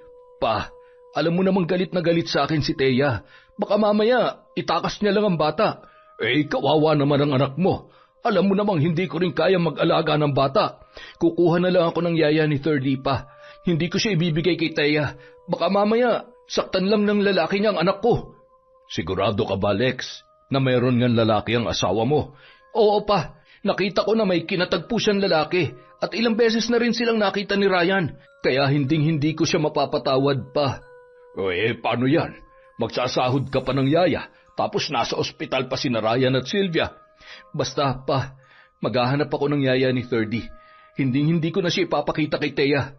Pa, alam mo namang galit na galit sa akin si Thea. Baka mamaya itakas niya lang ang bata. Kawawa naman ang anak mo. Alam mo namang hindi ko rin kaya mag-alaga ng bata. Kukuha na lang ako ng yaya ni Thirdy pa. Hindi ko siya ibibigay kay Thea. Baka mamaya saktan lang ng lalaki niya ang anak ko. Sigurado ka ba, Lex, na mayroon ngang lalaki ang asawa mo? Oo pa, nakita ko na may kinatagpo siyang lalaki at ilang beses na rin silang nakita ni Ryan. Kaya hindi ko siya mapapatawad pa. Paano yan? Magsasahod ka pa ng yaya, tapos nasa ospital pa si Ryan at Sylvia. Basta pa, maghahanap ako ng yaya ni Thirdy. Hindi ko na siya ipapakita kay Thea.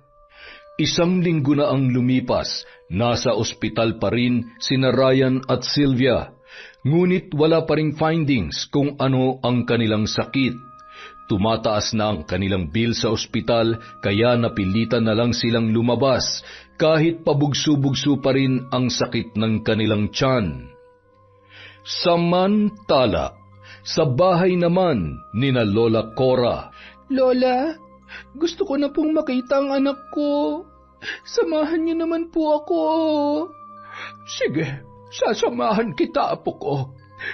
1 linggo na ang lumipas, nasa ospital pa rin sina Ryan at Sylvia. Ngunit wala pa ring findings kung ano ang kanilang sakit. Tumataas na ang kanilang bill sa ospital kaya napilitan na lang silang lumabas kahit pabugso-bugso pa rin ang sakit ng kanilang tiyan. Samantala, sa bahay naman ni na Lola Cora. Lola, gusto ko na pong makita ang anak ko. Samahan niyo naman po ako. Sige, sasamahan kita, apo ko.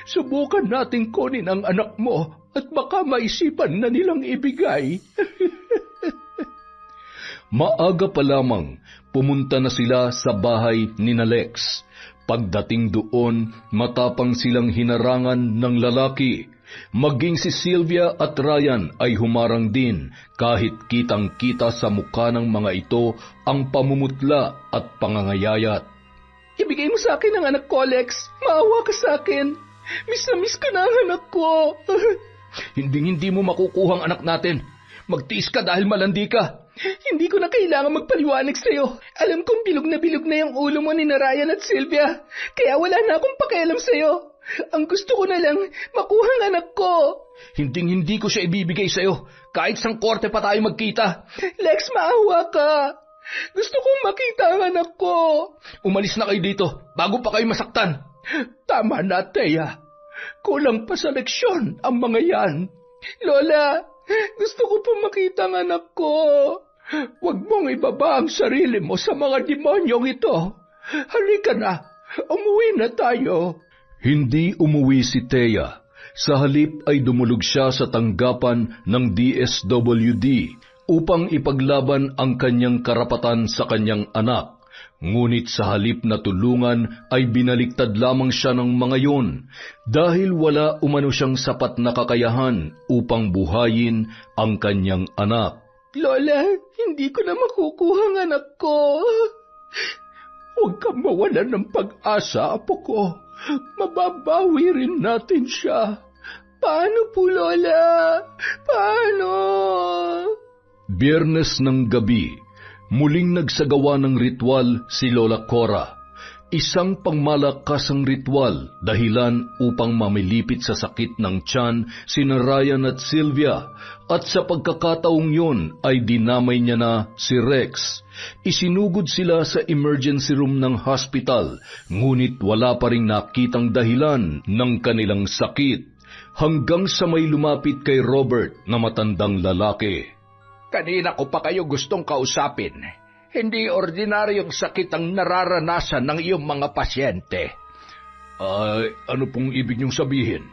Subukan nating kunin ang anak mo at baka maisipan na nilang ibigay. Maaga pa lamang, pumunta na sila sa bahay ni na Lex. Pagdating doon, matapang silang hinarangan ng lalaki. Maging si Sylvia at Ryan ay humarang din kahit kitang-kita sa mukha ng mga ito ang pamumutla at pangangayayat. Ibigay mo sa akin ang anak ko, Lex. Maawa ka sa akin. Miss na miss ka na ang anak ko. Hindi mo makukuha ang anak natin. Magtiis ka dahil malandi ka. Hindi ko na kailangan magpaliwanag sa'yo. Alam kong bilog na yung ulo mo ni Ryan at Sylvia. Kaya wala na akong pakialam sa'yo. Ang gusto ko na lang, makuha ang anak ko. Hindi ko siya ibibigay sa'yo. Kahit sang korte pa tayo magkita. Lex, maawa ka. Gusto kong makita ang anak ko. Umalis na kayo dito, bago pa kayo masaktan. Tama na, Thea. Kulang pa sa leksyon ang mga yan. Lola, gusto ko pa makita ang anak ko. Huwag mong ibaba ang sarili mo sa mga demonyong ito. Halika na, umuwi na tayo. Hindi umuwi si Thea. Sa halip ay dumulog siya sa tanggapan ng DSWD upang ipaglaban ang kanyang karapatan sa kanyang anak. Ngunit sa halip na tulungan ay binaliktad lamang siya ng mga yon dahil wala umano siyang sapat na kakayahan upang buhayin ang kanyang anak. Lola, hindi ko na makukuha ang anak ko. Huwag kang mawalan ng pag-asa, apo ko. Mababawi rin natin siya. Paano po, Lola? Paano? Biyernes ng gabi, muling nagsagawa ng ritual si Lola Cora. Isang pangmalakasang ritual dahilan upang mamilipit sa sakit ng tiyan sina Ryan at Sylvia at sa pagkakataong yun ay dinamay niya na si Rex. Isinugod sila sa emergency room ng hospital ngunit wala pa ring nakitang dahilan ng kanilang sakit hanggang sa may lumapit kay Robert na matandang lalaki. Kanina ko pa kayo gustong kausapin. Hindi ordinaryong sakit ang nararanasan ng iyong mga pasyente. Ano pong ibig niyong sabihin?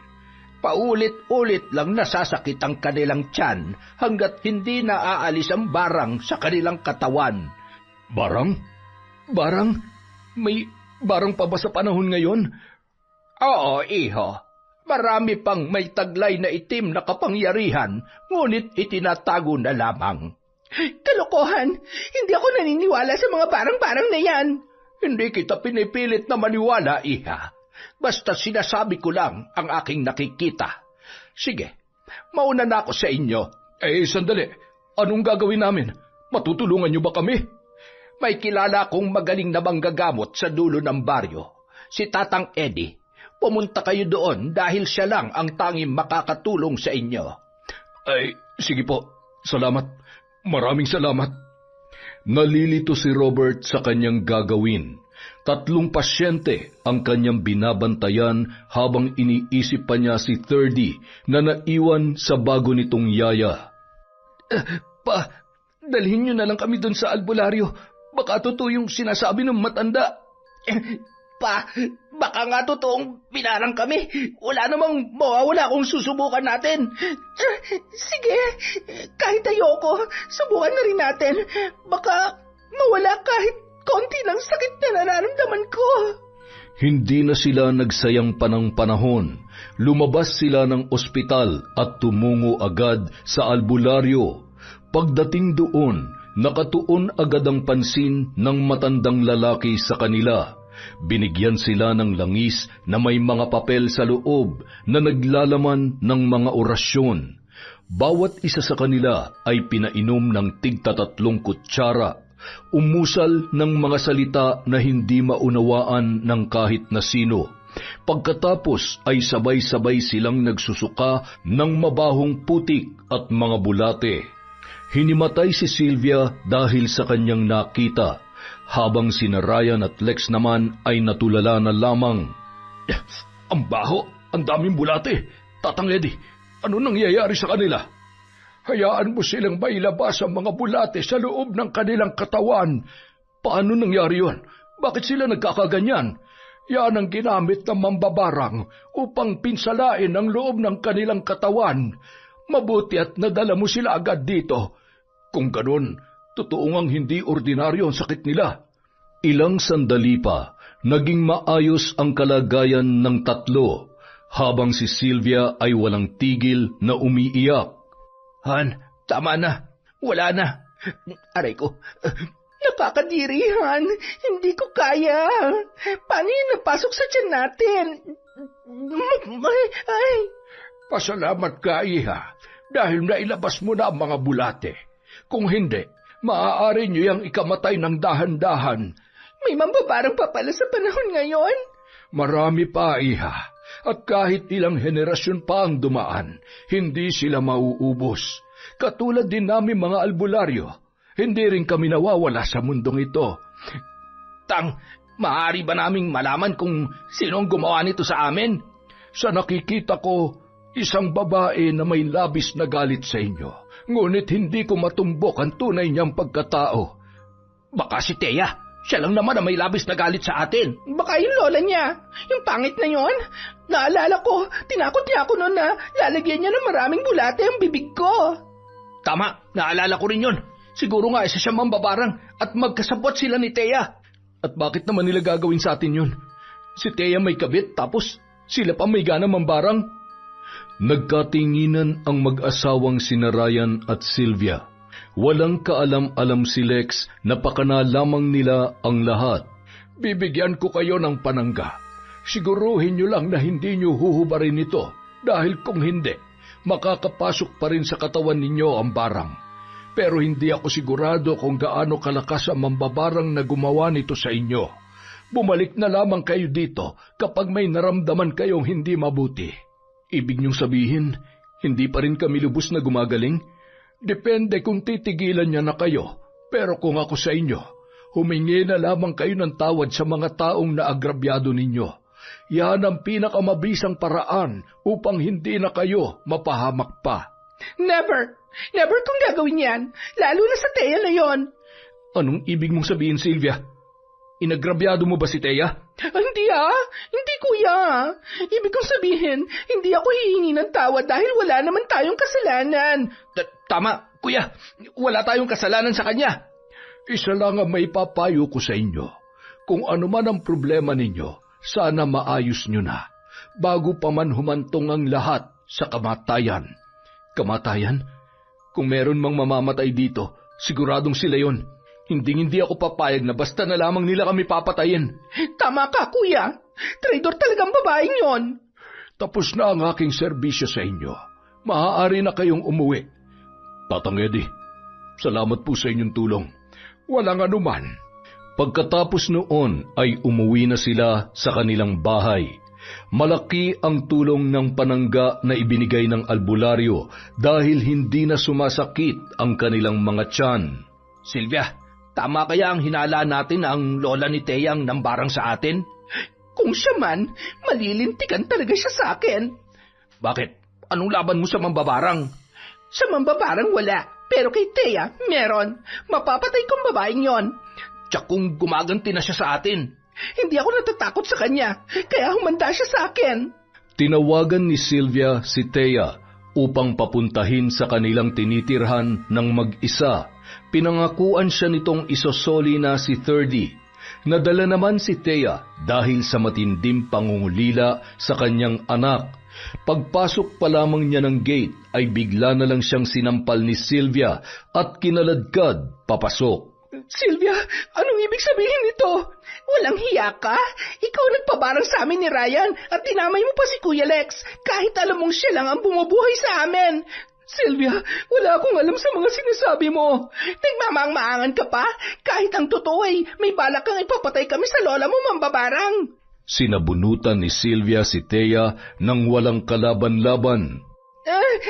Paulit-ulit lang nasasakit ang kanilang tiyan hanggat hindi naaalis ang barang sa kanilang katawan. Barang? Barang? May barang pa ba sa panahon ngayon? Oo, iho. Marami pang may taglay na itim na kapangyarihan, ngunit itinatago na lamang. Kalokohan! Hindi ako naniniwala sa mga barang-barang na yan. Hindi kita pinipilit na maniwala, iha. Basta sinasabi ko lang ang aking nakikita. Sige, mauna na ako sa inyo. Sandali. Anong gagawin namin? Matutulungan niyo ba kami? May kilala kong magaling na manggagamot sa dulo ng baryo. Si Tatang Eddie. Pumunta kayo doon dahil siya lang ang tanging makakatulong sa inyo. Sige po. Salamat. Maraming salamat. Nalilito si Robert sa kanyang gagawin. 3 pasyente ang kanyang binabantayan habang iniisip pa niya si Thirdy na naiwan sa bago nitong yaya. dalhin niyo na lang kami doon sa albularyo. Baka totoo yung sinasabi ng matanda. Baka nga totoong pinarang kami. Wala namang mawawala kung susubukan natin. Sige, kahit ayoko, subukan na rin natin. Baka mawala kahit konti ng sakit na nararamdaman ko. Hindi na sila nagsayang panahon. Lumabas sila ng ospital at tumungo agad sa albularyo. Pagdating doon, nakatuon agad ang pansin ng matandang lalaki sa kanila. Binigyan sila ng langis na may mga papel sa loob na naglalaman ng mga orasyon. Bawat isa sa kanila ay pinainom ng tig-3 kutsara. Umusal ng mga salita na hindi maunawaan ng kahit na sino. Pagkatapos ay sabay-sabay silang nagsusuka ng mabahong putik at mga bulate. Hinimatay si Sylvia dahil sa kanyang nakita, habang sina Ryan at Lex naman ay natulala na lamang. Ang baho, ang daming bulate. Tatang Eddie, ano nangyayari sa kanila? Hayaan mo silang mailabas ang mga bulate sa loob ng kanilang katawan. Paano nangyari yon? Bakit sila nagkakaganyan? Yan ang ginamit ng mambabarang upang pinsalain ang loob ng kanilang katawan. Mabuti at nadala mo sila agad dito. Kung ganun, totoo ngang hindi ordinaryo ang sakit nila. Ilang sandali pa, naging maayos ang kalagayan ng 3, habang si Sylvia ay walang tigil na umiiyak. Han, tama na. Wala na. Aray ko. Nakakadiri, Han. Hindi ko kaya. Paano yun napasok sa tiyan natin? Ay. Pasalamat ka, Iha, dahil nailabas mo na ang mga bulate. Kung hindi, maaari niyo yang ikamatay ng dahan-dahan. May mambabarang pa pala sa panahon ngayon? Marami pa, Iha. At kahit ilang henerasyon pa ang dumaan, hindi sila mauubos. Katulad din namin mga albularyo, hindi rin kami nawawala sa mundong ito. Maaari ba naming malaman kung sino ang gumawa nito sa amin? Sa nakikita ko, isang babae na may labis na galit sa inyo, ngunit hindi ko matumbok ang tunay niyang pagkatao. Baka si Thea. Siya lang naman ang may labis na galit sa atin. Baka yung lola niya, yung pangit na yon. Naalala ko, tinakot niya ako noon na lalagyan niya ng maraming bulate ang bibig ko. Tama, naalala ko rin yon. Siguro nga isa siya mambabarang at magkasabot sila ni Thea. At bakit naman nila gagawin sa atin yun? Si Thea may kabit tapos sila pa may gana mambarang? Nagkatinginan ang mag-asawang sina Ryan at Sylvia. Walang kaalam-alam si Lex na pakana lamang nila ang lahat. Bibigyan ko kayo ng panangga. Siguruhin niyo lang na hindi niyo huhubarin ito dahil kung hindi, makakapasok pa rin sa katawan ninyo ang barang. Pero hindi ako sigurado kung gaano kalakas ang mambabarang na gumawa nito sa inyo. Bumalik na lamang kayo dito kapag may naramdaman kayong hindi mabuti. Ibig niyong sabihin, hindi pa rin kami lubos na gumagaling? Depende kung titigilan niya na kayo. Pero kung ako sa inyo, humingi na lamang kayo ng tawad sa mga taong naagrabyado ninyo. Yan ang pinakamabisang paraan upang hindi na kayo mapahamak pa. Never! Never kong gagawin yan, lalo na sa Thea na yon. Anong ibig mong sabihin, Sylvia? Inagrabyado mo ba si Thea? Hindi hindi kuya. Ibig kong sabihin, hindi ako hihingi ng tawad dahil wala naman tayong kasalanan. Tama, kuya. Wala tayong kasalanan sa kanya. Isa lang ang may papayo ko sa inyo. Kung ano man ang problema ninyo, sana maayos nyo na, bago pa man humantong ang lahat sa kamatayan. Kamatayan? Kung meron mang mamamatay dito, siguradong sila yon. Hindi ako papayag na basta na lamang nila kami papatayin. Tama ka, kuya. Traidor talagang babaeng yon. Tapos na ang aking serbisyo sa inyo. Maaari na kayong umuwi. Tatang Eddie, salamat po sa inyong tulong. Walang anuman. Pagkatapos noon ay umuwi na sila sa kanilang bahay. Malaki ang tulong ng panangga na ibinigay ng albularyo dahil hindi na sumasakit ang kanilang mga tiyan. Sylvia, tama kaya ang hinala natin na ang lola ni Thea ang nambarang sa atin? Kung siya man, malilintikan talaga siya sa akin. Bakit? Anong laban mo sa mambabarang? Sa mambabarang wala. Pero kay Thea, meron. Mapapatay kong babaeng yon. Tsak kung gumaganti na siya sa atin. Hindi ako natatakot sa kanya, kaya humanda siya sa akin. Tinawagan ni Sylvia si Thea upang papuntahin sa kanilang tinitirhan ng mag-isa. Pinangakuan siya nitong isosoli na si 30. Nadala naman si Thea dahil sa matinding pangungulila sa kanyang anak. Pagpasok pa lamang niya ng gate ay bigla na lang siyang sinampal ni Sylvia at kinaladkad papasok. Sylvia, anong ibig sabihin nito? Walang hiya ka? Ikaw nagpabarang sa amin ni Ryan at tinamay mo pa si Kuya Lex kahit alam mong siya lang ang bumubuhay sa amin. Sylvia, wala akong alam sa mga sinasabi mo. Nagmamaang-maangan ka pa? Kahit ang totoo ay may balak kang ipapatay kami sa lola mo, mambabarang. Sinabunutan ni Sylvia si Thea nang walang kalaban-laban.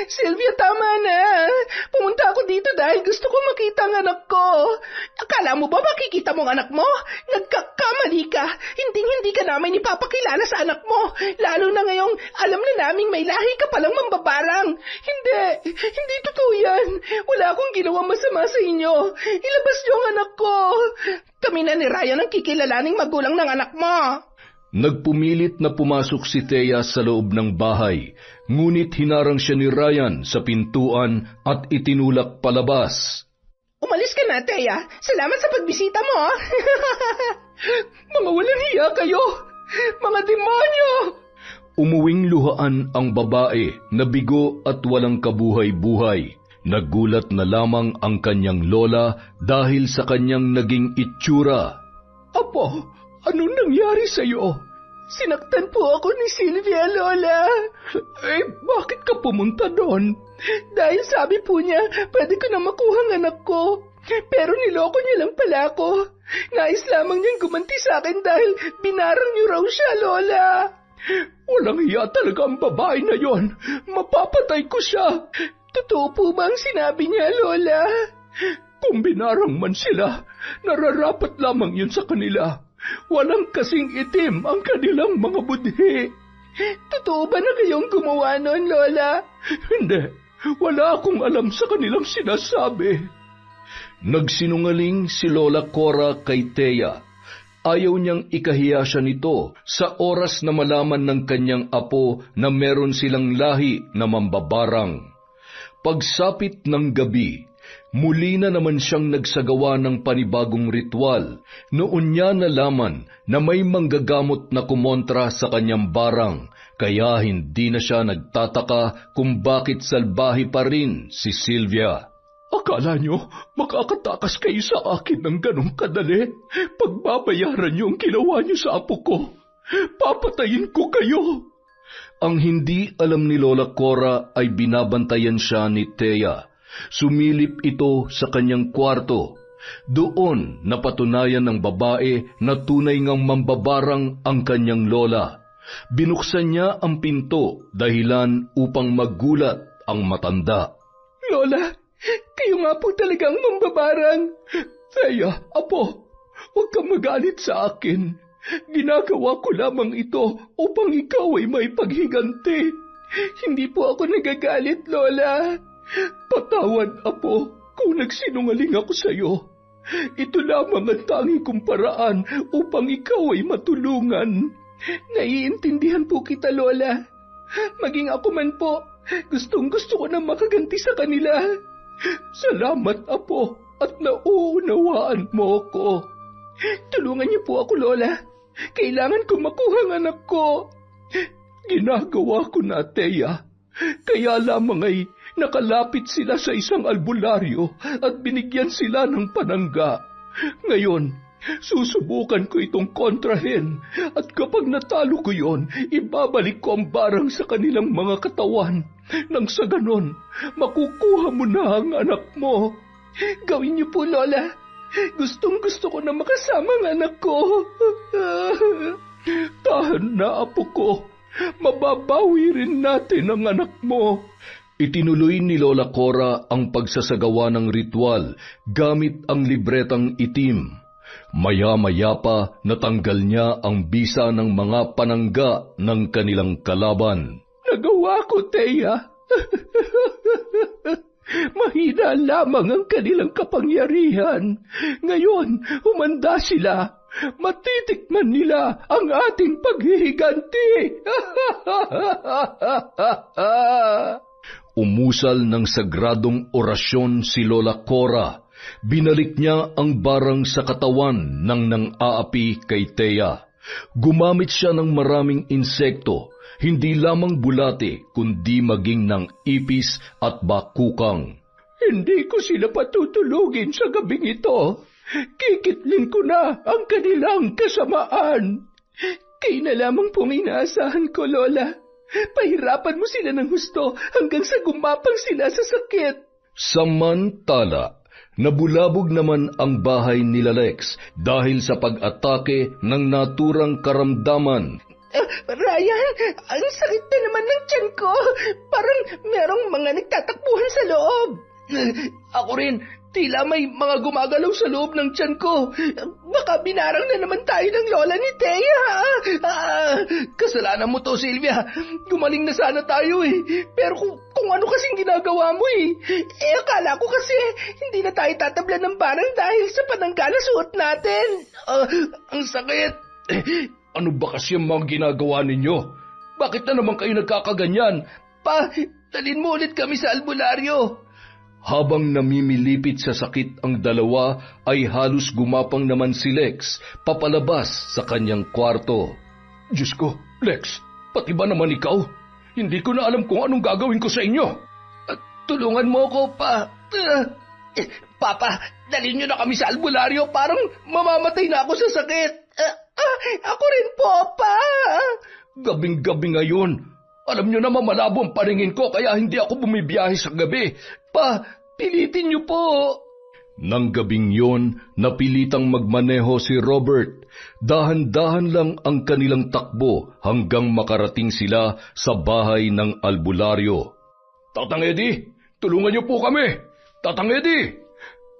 Sylvia, tama na. Pumunta ako dito dahil gusto ko makita ang anak ko. Akala mo ba makikita mo ang anak mo? Nagkakamali ka. Hindi ka namin ipapakilala sa anak mo. Lalo na ngayong alam na naming may lahi ka palang mambabarang. Hindi totoo yan. Wala akong ginawang masama sa inyo. Ilabas niyo ang anak ko. Kami na ni Ryan ang kikilalaning magulang ng anak mo. Nagpumilit na pumasok si Thea sa loob ng bahay, ngunit hinarang siya ni Ryan sa pintuan at itinulak palabas. Umalis ka na, Thea. Salamat sa pagbisita mo. Mga walang hiya kayo. Mga demonyo. Umuwing luhaan ang babae na bigo at walang kabuhay-buhay. Nagulat na lamang ang kanyang lola dahil sa kanyang naging itsura. Apo, anong nangyari sa'yo? Sinaktan po ako ni Sylvia, Lola. Bakit ka pumunta doon? Dahil sabi po niya, pwede ko na makuha ang anak ko. Pero niloko niya lang pala ako. Nais lamang niyang gumanti sa akin dahil binarang niyo raw siya, Lola. Walang hiya talaga ang babae na yon. Mapapatay ko siya. Totoo po ba ang sinabi niya, Lola? Kung binarang man sila, nararapat lamang yun sa kanila. Walang kasing itim ang kanilang mga budhi. Totoo ba na kayong gumawa nun, Lola? Hindi. Wala akong alam sa kanilang sinasabi. Nagsinungaling si Lola Cora kay Thea. Ayaw niyang ikahiya siya nito sa oras na malaman ng kanyang apo na meron silang lahi na mambabarang. Pagsapit ng gabi, muli na naman siyang nagsagawa ng panibagong ritual. Noon niya nalaman na may manggagamot na kumontra sa kanyang barang, kaya hindi na siya nagtataka kung bakit salbahe pa rin si Sylvia. Akala nyo makakatakas kayo sa akin ng ganong kadali? Pagbabayaran nyo ang ginawa nyo sa apo ko. Papatayin ko kayo. Ang hindi alam ni Lola Cora ay binabantayan siya ni Thea. Sumilip ito sa kanyang kwarto. Doon napatunayan ng babae na tunay ngang mambabarang ang kanyang lola. Binuksan niya ang pinto dahilan upang magulat ang matanda. Lola, kayo nga po talagang mambabarang. Thea, apo, huwag kang magalit sa akin. Ginagawa ko lamang ito upang ikaw ay may paghiganti. Hindi po ako nagagalit, Lola. Patawad, apo, kung nagsinungaling ako sa iyo. Ito lamang ang tanging kong paraan upang ikaw ay matulungan. Naiintindihan po kita, Lola. Maging ako man po, gustong-gusto ko na makaganti sa kanila. Salamat, apo, at nauunawaan mo ko. Tulungan niyo po ako, Lola. Kailangan ko makuha ang anak ko. Ginagawa ko na, Thea. Kaya lamang ay nakalapit sila sa isang albularyo at binigyan sila ng panangga. Ngayon, susubukan ko itong kontrahin at kapag natalo ko yon, ibabalik ko ang barang sa kanilang mga katawan. Nang sa ganon, makukuha mo na ang anak mo. Gawin niyo po, Lola. Gustong-gusto ko na makasama ang anak ko. Tahan na, apo ko. Mababawi rin natin ang anak mo. Itinuloy ni Lola Cora ang pagsasagawa ng ritual gamit ang libretang itim. Maya-maya pa natanggal niya ang bisa ng mga panangga ng kanilang kalaban. Nagawa ko, Thea. Mahina lamang ang kanilang kapangyarihan. Ngayon, humanda sila. Matitikman nila ang ating paghihiganti. Umusal ng sagradong orasyon si Lola Cora. Binalik niya ang barang sa katawan ng nang-aapi kay Thea. Gumamit siya ng maraming insekto, hindi lamang bulate kundi maging ng ipis at bakukang. Hindi ko sila patutulugin sa gabing ito. Kikitlin ko na ang kanilang kasamaan. Kayo na lamang pong inaasahan ko, Lola. Pahirapan mo sila ng husto hanggang sa gumapang sila sa sakit. Samantala, nabulabog naman ang bahay nila Lex dahil sa pag-atake ng naturang karamdaman. Ryan, ang sakit na naman ng tiyan ko. Parang merong mga nagtatakbuhan sa loob. Ako rin, tila may mga gumagalaw sa loob ng tiyan ko. Baka binarang na naman tayo ng lola ni Thea. Kasalanan mo to, Sylvia. Gumaling na sana tayo eh. Pero kung ano kasing ginagawa mo eh. Akala ko kasi hindi na tayo tatablan ng barang dahil sa panangga na suot natin. Ang sakit. Ano ba kasi ang mga ginagawa ninyo? Bakit na naman kayo nagkakaganyan? Dalhin mo ulit kami sa albularyo. Habang namimilipit sa sakit ang dalawa, ay halos gumapang naman si Lex papalabas sa kanyang kwarto. Diyos ko, Lex, pati ba naman ikaw? Hindi ko na alam kung anong gagawin ko sa inyo. Tulungan mo ko, Pa. Papa, dalhin niyo na kami sa albularyo. Parang mamamatay na ako sa sakit. Ako rin po, Pa. Gabing-gabi ngayon. Alam niyo naman malabo ang paningin ko kaya hindi ako bumibiyahe sa gabi. Pa, pilitin niyo po. Nang gabing yon, napilitang magmaneho si Robert. Dahan-dahan lang ang kanilang takbo hanggang makarating sila sa bahay ng albularyo. Tatang Eddie, tulungan niyo po kami. Tatang Eddie,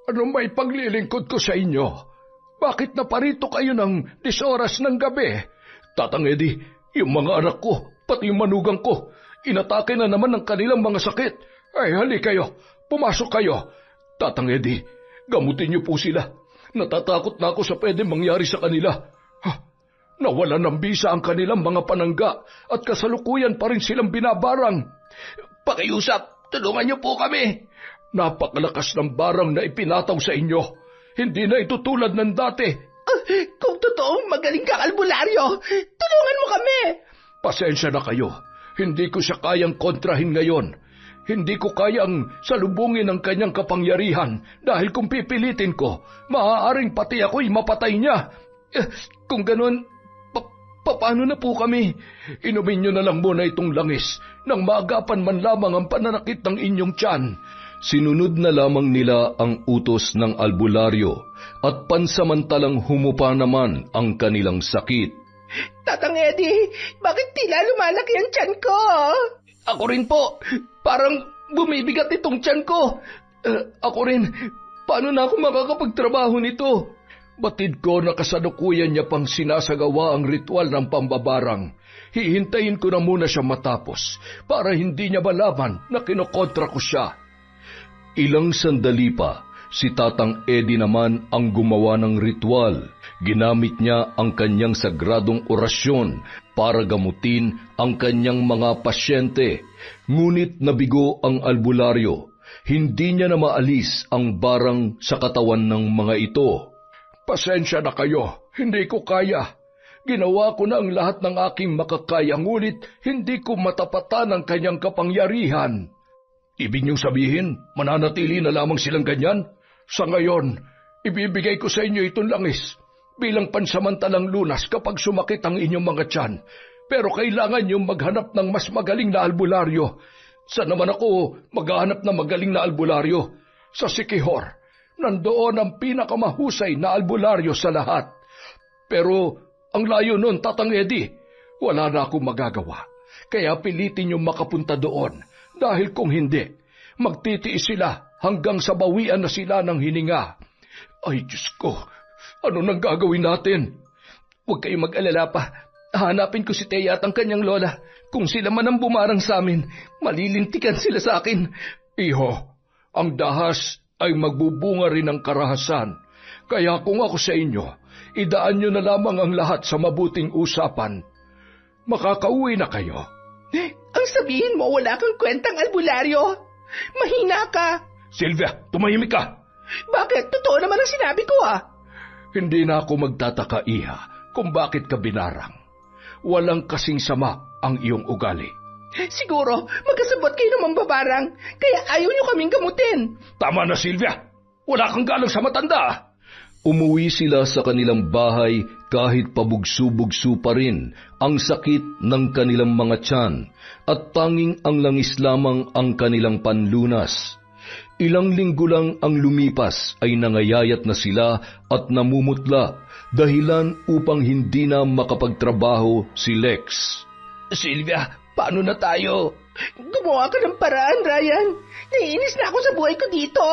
ano may paglilingkod ko sa inyo? Bakit naparito kayo ng 10 oras ng gabi? Tatang Eddie, yung mga anak ko, pati yung manugang ko, inatake na naman ng kanilang mga sakit. Ay, hali kayo, pumasok kayo. Tatang Eddie, gamutin niyo po sila. Natatakot na ako sa pwedeng mangyari sa kanila. Nawala ng bisa ang kanilang mga panangga at kasalukuyan pa rin silang binabarang. Pakiusap, tulungan niyo po kami. Napakalakas ng barang na ipinataw sa inyo. Hindi na ito tulad ng dati. Kung totoong magaling ka, albularyo, tulungan mo kami. Pasensya na kayo. Hindi ko siya kayang kontrahin ngayon. Hindi ko kayang salubungin ang kanyang kapangyarihan dahil kung pipilitin ko, maaaring pati ako'y mapatay niya. Kung ganun, paano na po kami? Inumin niyo na lang muna itong langis nang maagapan man lamang ang pananakit ng inyong tiyan. Sinunod na lamang nila ang utos ng albularyo at pansamantalang humupa naman ang kanilang sakit. Tatang Eddie, bakit tila lumalaki ang tiyan ko? Ako rin po. Parang bumibigat itong tiyan ko. Ako rin. Paano na ako makakapagtrabaho nito? Batid ko na kasalukuyan niya pang sinasagawa ang ritual ng pambabarang. Hihintayin ko na muna siya matapos para hindi niya malaman na kinokontra ko siya. Ilang sandali pa, si Tatang Eddie naman ang gumawa ng ritual. Ginamit niya ang kanyang sagradong orasyon para gamutin ang kanyang mga pasyente. Ngunit nabigo ang albularyo. Hindi niya na maalis ang barang sa katawan ng mga ito. Pasensya na kayo, hindi ko kaya. Ginawa ko na ang lahat ng aking makakaya, ngunit hindi ko matapatan ang kanyang kapangyarihan. Ibig niyong sabihin, mananatili na lamang silang ganyan? Sa ngayon, ibibigay ko sa inyo itong langis bilang pansamantalang lunas kapag sumakit ang inyong mga tiyan. Pero kailangan niyong maghanap ng mas magaling na albularyo. Saan naman ako maghahanap ng magaling na albularyo? Sa Siquijor. Nandoon ang pinakamahusay na albularyo sa lahat. Pero ang layo nun, Tatang Eddie, wala na akong magagawa. Kaya pilitin niyong makapunta doon. Dahil kung hindi, magtitiis sila hanggang sa bawian na sila ng hininga. Ay, Diyos ko, ano nang gagawin natin? Huwag kayong mag-alala pa. Hanapin ko si Thea at ang kanyang lola. Kung sila man ang bumarang sa amin, malilintikan sila sa akin. Iho, ang dahas ay magbubunga rin ng karahasan. Kaya kung ako sa inyo, idaan nyo na lamang ang lahat sa mabuting usapan. Makakauwi na kayo. Ang sabihin mo, wala kang kwentang albularyo. Mahina ka. Sylvia, tumahimik ka! Bakit? Totoo naman ang sinabi ko Hindi na ako magtataka, Iha, kung bakit ka binarang. Walang kasing sama ang iyong ugali. Siguro, magkasabot kayo ng mambabarang, kaya ayaw nyo kaming gamutin. Tama na, Sylvia! Wala kang galang sa matanda! Umuwi sila sa kanilang bahay kahit pabugso-bugso pa rin ang sakit ng kanilang mga tiyan at tanging ang langis lamang ang kanilang panlunas. Ilang linggo lang ang lumipas ay nangayayat na sila at namumutla dahilan upang hindi na makapagtrabaho si Lex. Sylvia, paano na tayo? Gumawa ka ng paraan, Ryan. Naiinis na ako sa buhay ko dito.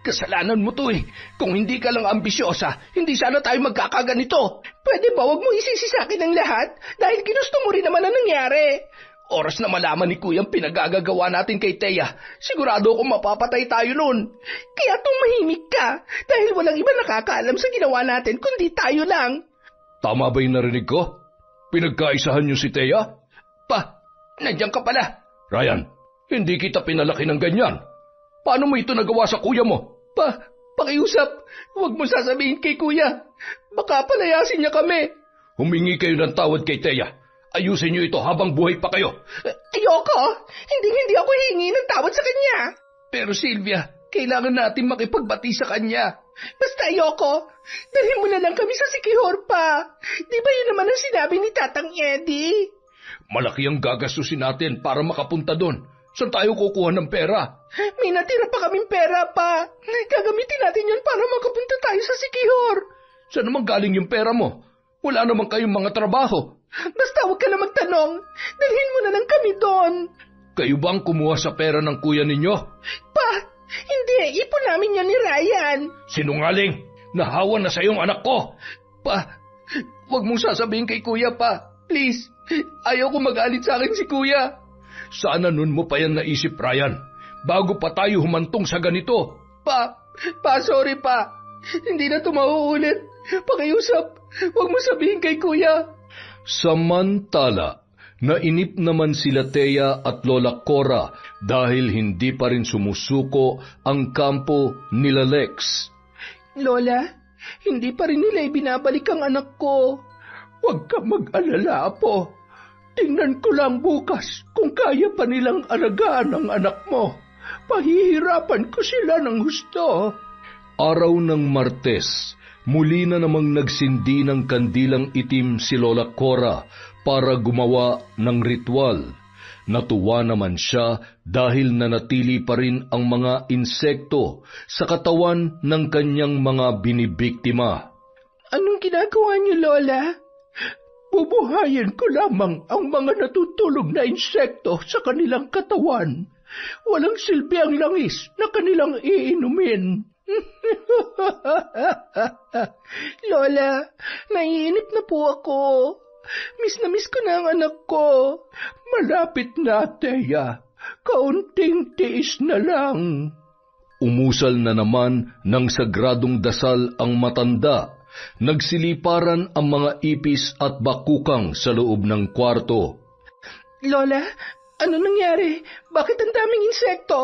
Kasalanan mo to Kung hindi ka lang ambisyosa, hindi sana tayo magkakaganito. Pwede ba wag mo isisi sa akin ang lahat? Dahil ginusto mo rin naman ang nangyari. Oras na malaman ni Kuyang pinagagagawa natin kay Thea, sigurado akong mapapatay tayo nun. Kaya tumahimik ka, dahil walang iba nakakaalam sa ginawa natin kundi tayo lang. Tama ba yung narinig ko? Pinagkaisahan niyo si Thea? Nandiyan ka pala. Ryan, hindi kita pinalaki ng ganyan. Paano mo ito nagawa sa kuya mo? Pakiusap, huwag mo sasabihin kay Kuya. Baka palayasin niya kami. Humingi kayo ng tawad kay Thea. Ayusin niyo ito habang buhay pa kayo. Ayoko. Hindi ako hihingi ng tawad sa kanya. Pero Sylvia, kailangan natin makipagbati sa kanya. Basta ayoko. Dalhin mo na lang kami sa Sikihor pa. Di ba yun naman ang sinabi ni Tatang Eddie? Malaki ang gagastusin natin para makapunta doon. Saan tayo kukuha ng pera? May natira pa kaming pera pa. Gagamitin natin yun para makapunta tayo sa Sikihor. Saan naman galing yung pera mo? Wala naman kayong mga trabaho. Basta huwag ka na magtanong. Dalhin mo na lang kami doon. Kayo bang kumuha sa pera ng kuya ninyo? Hindi. Ipon namin yan ni Ryan. Sinungaling! Nahawa na sa iyong anak ko! Huwag mong sasabihin kay Kuya Please, ayaw ko magalit sa akin si Kuya. Sana nun mo pa yan naisip, Ryan, bago pa tayo humantong sa ganito. Sorry pa. Hindi na ito mauulit. Pakiusap, huwag mo sabihin kay Kuya. Samantala, nainip naman sila Thea at Lola Cora dahil hindi pa rin sumusuko ang kampo nila Lex. Lola, hindi pa rin nila ibinabalik ang anak ko. Huwag kang mag-alala, Apo. Tingnan ko lang bukas kung kaya pa nilang alagaan ang anak mo. Pahihirapan ko sila ng husto. Araw ng Martes, muli na namang nagsindi ng kandilang itim si Lola Cora para gumawa ng ritual. Natuwa naman siya dahil nanatili pa rin ang mga insekto sa katawan ng kanyang mga binibiktima. Anong ginagawa niyo, Lola? Bubuhayin ko lamang ang mga natutulog na insekto sa kanilang katawan. Walang silbi ang langis na kanilang iinumin. Lola, naiinip na po ako. Miss na miss ko na ang anak ko. Malapit na, Thea. Kaunting tiis na lang. Umusal na naman ng sagradong dasal ang matanda. Nagsiliparan ang mga ipis at bakukang sa loob ng kwarto. Lola, ano nangyari? Bakit ang daming insekto?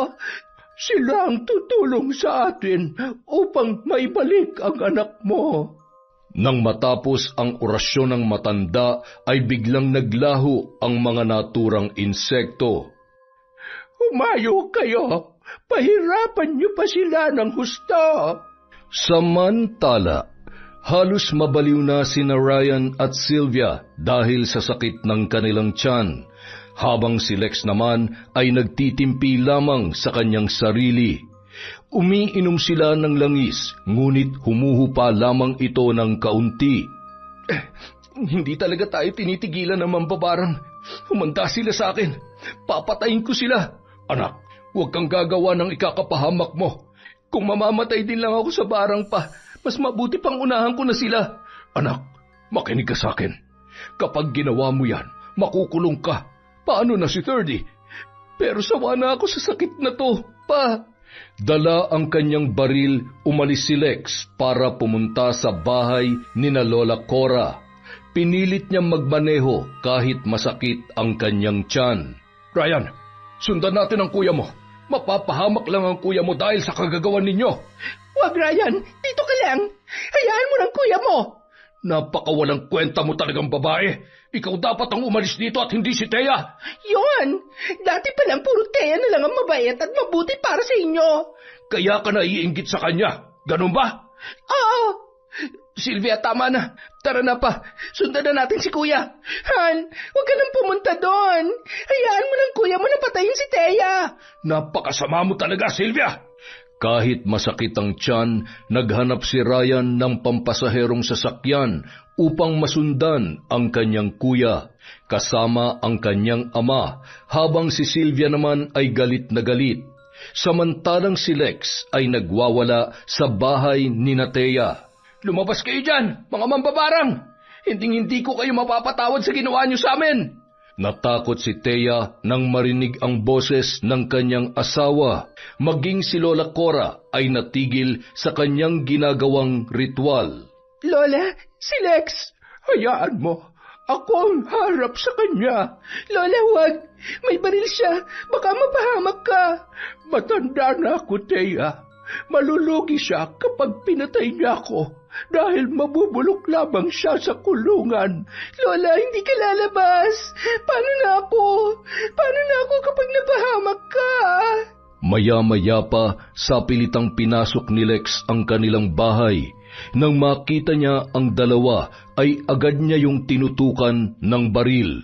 Sila ang tutulong sa atin upang maibalik ang anak mo. Nang matapos ang orasyon ng matanda, ay biglang naglaho ang mga naturang insekto. Humayo kayo! Pahirapan niyo pa sila ng husto! Samantala, halos mabaliw na sina Ryan at Sylvia dahil sa sakit ng kanilang tiyan, habang si Lex naman ay nagtitimpi lamang sa kanyang sarili. Umiinom sila ng langis, ngunit humuhupa lamang ito ng kaunti. Hindi talaga tayo tinitigilan ng mambabarang. Humanda sila sa akin. Papatayin ko sila. Anak, huwag kang gagawa ng ikakapahamak mo. Kung mamamatay din lang ako sa barang pa, mas mabuti pang unahan ko na sila. Anak, makinig ka sa akin. Kapag ginawa mo yan, makukulong ka. Paano na si 30? Pero sawa na ako sa sakit na to, Pa. Dala ang kanyang baril, umalis si Lex para pumunta sa bahay ni na Lola Cora. Pinilit niyang magmaneho kahit masakit ang kanyang tiyan. Ryan, sundan natin ang kuya mo. Mapapahamak lang ang kuya mo dahil sa kagagawan ninyo. Wag, Ryan. Dito ka lang. Hayaan mo ng kuya mo. Napakawalang kwenta mo talagang babae. Ikaw dapat ang umalis dito at hindi si Thea. Yon! Dati pa lang puro Thea na lang ang mabait at mabuti para sa inyo. Kaya ka naiinggit sa kanya. Ganun ba? Oo! Sylvia, tama na. Tara na pa. Sundan na natin si kuya. Han, huwag ka nang pumunta doon. Hayaan mo ng kuya mo na patayin si Thea. Napakasama mo talaga, Sylvia. Kahit masakit ang tiyan, naghanap si Ryan ng pampasaherong sasakyan upang masundan ang kanyang kuya, kasama ang kanyang ama, habang si Sylvia naman ay galit na galit. Samantalang si Lex ay nagwawala sa bahay ni Thea. Lumabas kayo dyan, mga mambabarang. Hinding-hindi ko kayo mapapatawad sa ginawa niyo sa amin. Natakot si Thea nang marinig ang boses ng kanyang asawa. Maging si Lola Cora ay natigil sa kanyang ginagawang ritual. Lola, si Lex. Hayaan mo. Ako ang harap sa kanya. Lola, huwag. May baril siya. Baka mapahamak ka. Matanda na ako, Thea. Malulugi siya kapag pinatay niya ako dahil mabubulok lamang siya sa kulungan. Lola, hindi ka lalabas. Paano na ako? Paano na ako kapag napahamak ka? Maya-maya pa, sa pilitang pinasok ni Lex ang kanilang bahay. Nang makita niya ang dalawa, ay agad niya yung tinutukan ng baril.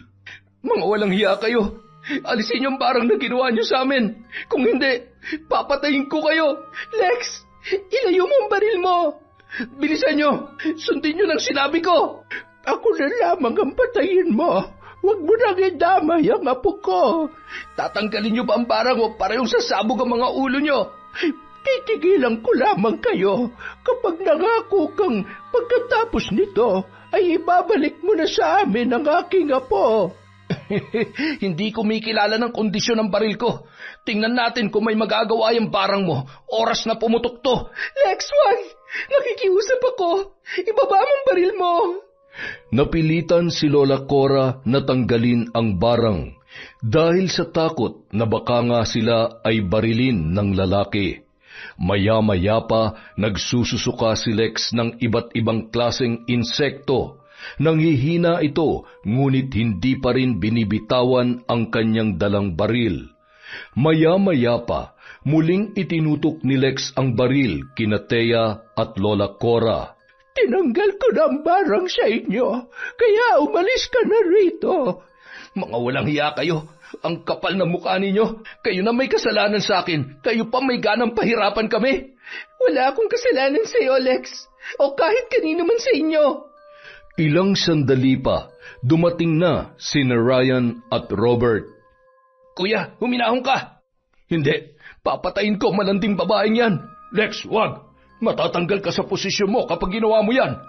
Mga walang hiya kayo! Alisin yung barang na ginawa niyo sa amin! Kung hindi, papatayin ko kayo! Lex, ilayo mo ang baril mo! Bilisan niyo! Sundin niyo ng sinabi ko! Ako na lamang ang patayin mo! Huwag mo nang idamay ang apo ko! Tatanggalin niyo ba ang barang o parehong sasabog ang mga ulo niyo? Titigilan ko lamang kayo kapag nangako kang pagkatapos nito ay ibabalik mo na sa amin ang aking apo. Hindi kumikilala ng kondisyon ng baril ko. Tingnan natin kung may magagawa yung barang mo. Oras na pumutok to. Lex, wag! Nakikiusap ako. Ibaba mo ang baril mo. Napilitan si Lola Cora na tanggalin ang barang dahil sa takot na baka nga sila ay barilin ng lalaki. Maya-maya pa nagsususuka si Lex ng iba't ibang klaseng insekto. Nanghihina ito, ngunit hindi pa rin binibitawan ang kanyang dalang baril. Maya-maya pa, muling itinutok ni Lex ang baril kina Thea at Lola Cora. Tinanggal ko na ang barang sa inyo, kaya umalis ka na rito. Mga walang hiya kayo. Ang kapal na mukha ninyo. Kayo na may kasalanan sa akin. Kayo pa may ganang pahirapan kami. Wala akong kasalanan sa iyo, Lex. O kahit kanino man sa inyo. Ilang sandali pa, dumating na sina Ryan at Robert. Kuya, huminahon ka. Hindi, papatayin ko malanding babaeng yan. Lex, wag. Matatanggal ka sa posisyon mo kapag ginawa mo yan.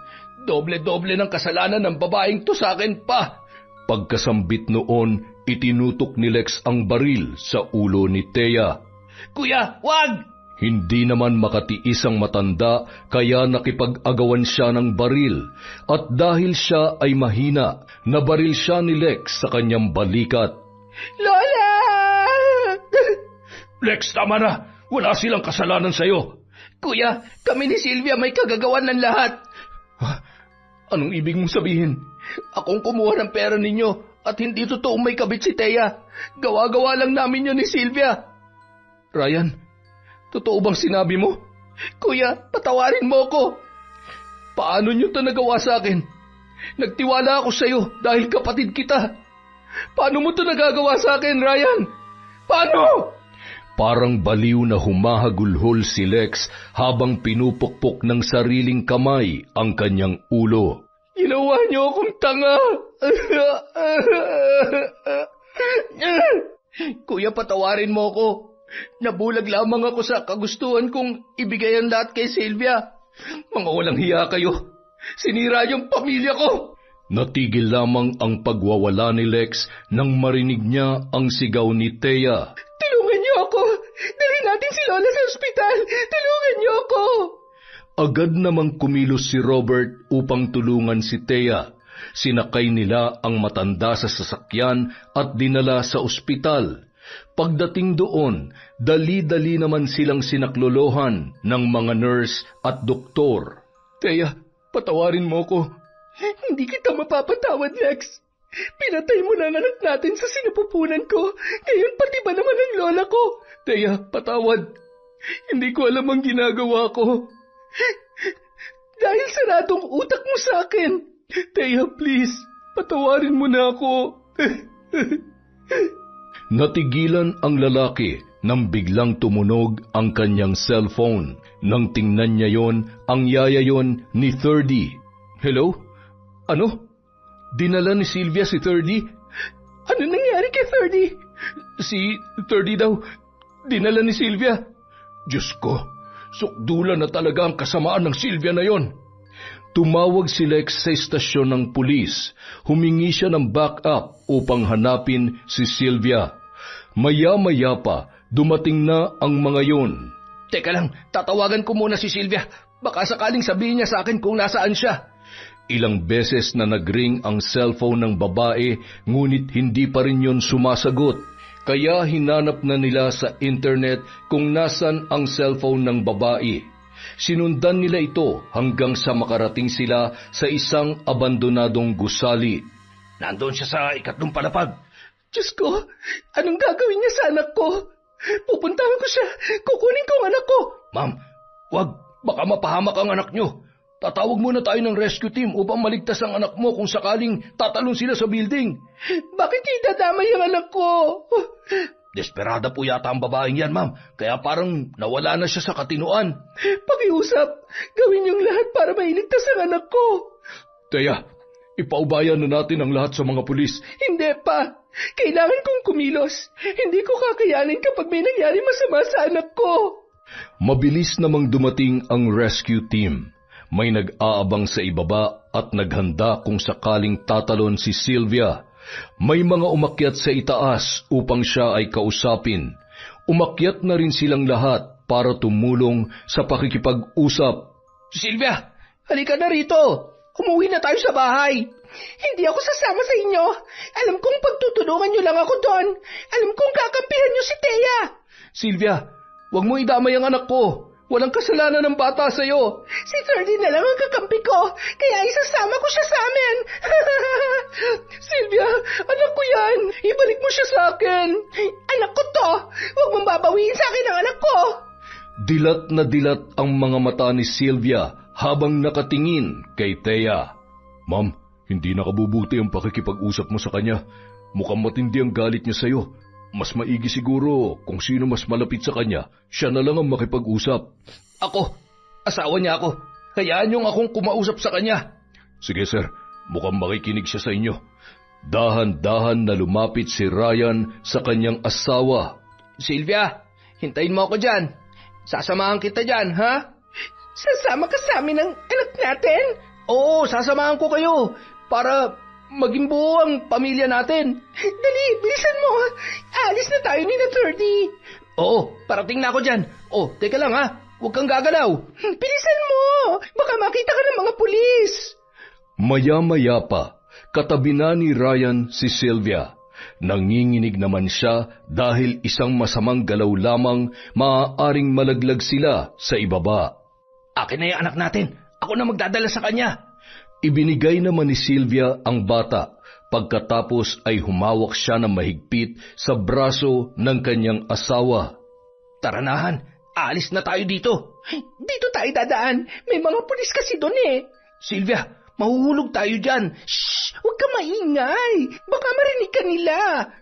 Doble-doble ng kasalanan ng babaeng to sa akin pa. Pagkasambit noon, itinutok ni Lex ang baril sa ulo ni Thea. Kuya, wag! Hindi naman makatiis ang matanda, kaya nakipag-agawan siya ng baril. At dahil siya ay mahina, nabaril siya ni Lex sa kanyang balikat. Lola! Lex, tama na! Wala silang kasalanan sa'yo. Kuya, kami ni Sylvia may kagagawan ng lahat. Anong ibig mong sabihin? Akong kumuha ng pera ninyo at hindi totoong may kabit si Thea. Gawa-gawa lang namin yun ni Sylvia. Ryan, totoo bang sinabi mo? Kuya, patawarin mo ko. Paano nyo ito nagawa sa akin? Nagtiwala ako sa'yo dahil kapatid kita. Paano mo ito nagagawa sa akin, Ryan? Paano? Parang baliw na humahagulhol si Lex habang pinupukpok ng sariling kamay ang kanyang ulo. Ginawa niyo akong tanga. Kuya, patawarin mo ko. Nabulag lamang ako sa kagustuhan kong ibigay ang lahat kay Sylvia. Mga walang hiya kayo. Sinira yung pamilya ko. Natigil lamang ang pagwawala ni Lex nang marinig niya ang sigaw ni Thea. Tulungan niyo ako. Dalhin natin si Lola sa Agad namang kumilos si Robert upang tulungan si Thea. Sinakay nila ang matanda sa sasakyan at dinala sa ospital. Pagdating doon, dali-dali naman silang sinaklolohan ng mga nurse at doktor. Thea, patawarin mo ko. Hindi kita mapapatawad, Lex. Pinatay mo na ang anak natin sa sinapupunan ko. Ngayon pati ba naman ang lola ko? Thea, patawad. Hindi ko alam ang ginagawa ko. Dahil saradong utak mo sa akin. Thea, please, patawarin mo na ako. Natigilan ang lalaki nang biglang tumunog ang kanyang cellphone. Nang tingnan niya yon, ang yaya yon ni 30. Hello? Ano? Dinala ni Sylvia si 30? Ano nangyari kay 30? Si 30 daw, dinala ni Sylvia. Diyos ko, sukdulan na talaga ang kasamaan ng Sylvia na yon. Tumawag si Lex sa istasyon ng pulis. Humingi siya ng backup upang hanapin si Sylvia. Maya-maya pa, dumating na ang mga yon. Teka lang, tatawagan ko muna si Sylvia. Baka sakaling sabihin niya sa akin kung nasaan siya. Ilang beses na nagring ang cellphone ng babae, ngunit hindi pa rin yon sumasagot. Kaya hinanap na nila sa internet kung nasan ang cellphone ng babae. Sinundan nila ito hanggang sa makarating sila sa isang abandonadong gusali. Nandoon siya sa 3 palapag. Diyos ko, anong gagawin niya sa anak ko? Pupuntahan ko siya, kukunin ko ang anak ko. Ma'am, wag, baka mapahamak ang anak niyo. Tatawag muna tayo ng rescue team upang maligtas ang anak mo kung sakaling tatalon sila sa building. Bakit idadamay ang anak ko? Desperada po yata ang babaeng yan, ma'am. Kaya parang nawala na siya sa katinuan. Pakiusap, gawin niyong lahat para mailigtas ang anak ko. Thea, ipaubayan na natin ang lahat sa mga pulis. Hindi pa. Kailangan kong kumilos. Hindi ko kakayanin kapag may nangyari masama sa anak ko. Mabilis namang dumating ang rescue team. May nag-aabang sa ibaba at naghanda kung sakaling tatalon si Sylvia. May mga umakyat sa itaas upang siya ay kausapin. Umakyat na rin silang lahat para tumulong sa pakikipag-usap. Sylvia, halika na rito. Umuwi na tayo sa bahay. Hindi ako sasama sa inyo. Alam kong pagtutulungan niyo lang ako doon. Alam kong kakampihan niyo si Thea. Sylvia, wag mo idamay ang anak ko. Walang kasalanan ng bata sa'yo. Si 30 na lang ang kakampi ko, kaya isasama ko siya sa amin. Sylvia, anak ko yan. Ibalik mo siya sa akin. Anak ko to. Huwag mong babawiin sa akin ang anak ko. Dilat na dilat ang mga mata ni Sylvia habang nakatingin kay Thea. Ma'am, hindi nakabubuti ang pakikipag-usap mo sa kanya. Mukhang matindi ang galit niya sa'yo. Mas maigi siguro kung sino mas malapit sa kanya, siya na lang ang makipag-usap. Ako, asawa niya ako. Hayaan niyong akong kumausap sa kanya. Sige sir, mukhang makikinig siya sa inyo. Dahan-dahan na lumapit si Ryan sa kanyang asawa. Sylvia, hintayin mo ako dyan. Sasamahan kita dyan, ha? Sasama ka sa amin ng anak natin? Oo, sasamahan ko kayo para maging buo ang pamilya natin. Dali, bilisan mo. Alis na tayo ni na 30. Oo, parating na ako dyan. Oh, teka lang ha. Huwag kang gagalaw. Bilisan mo. Baka makita ka ng mga pulis. Maya-maya pa, katabi na ni Ryan si Sylvia. Nanginginig naman siya dahil isang masamang galaw lamang maaaring malaglag sila sa ibaba. Akin na yung anak natin. Ako na magdadala sa kanya. Ibinigay naman ni Sylvia ang bata. Pagkatapos ay humawak siya ng mahigpit sa braso ng kanyang asawa. Taranahan, alis na tayo dito. Dito tayo dadaan. May mga pulis kasi doon eh. Sylvia, mahuhulog tayo dyan. Shh! Huwag ka maingay. Baka marinig ka nila.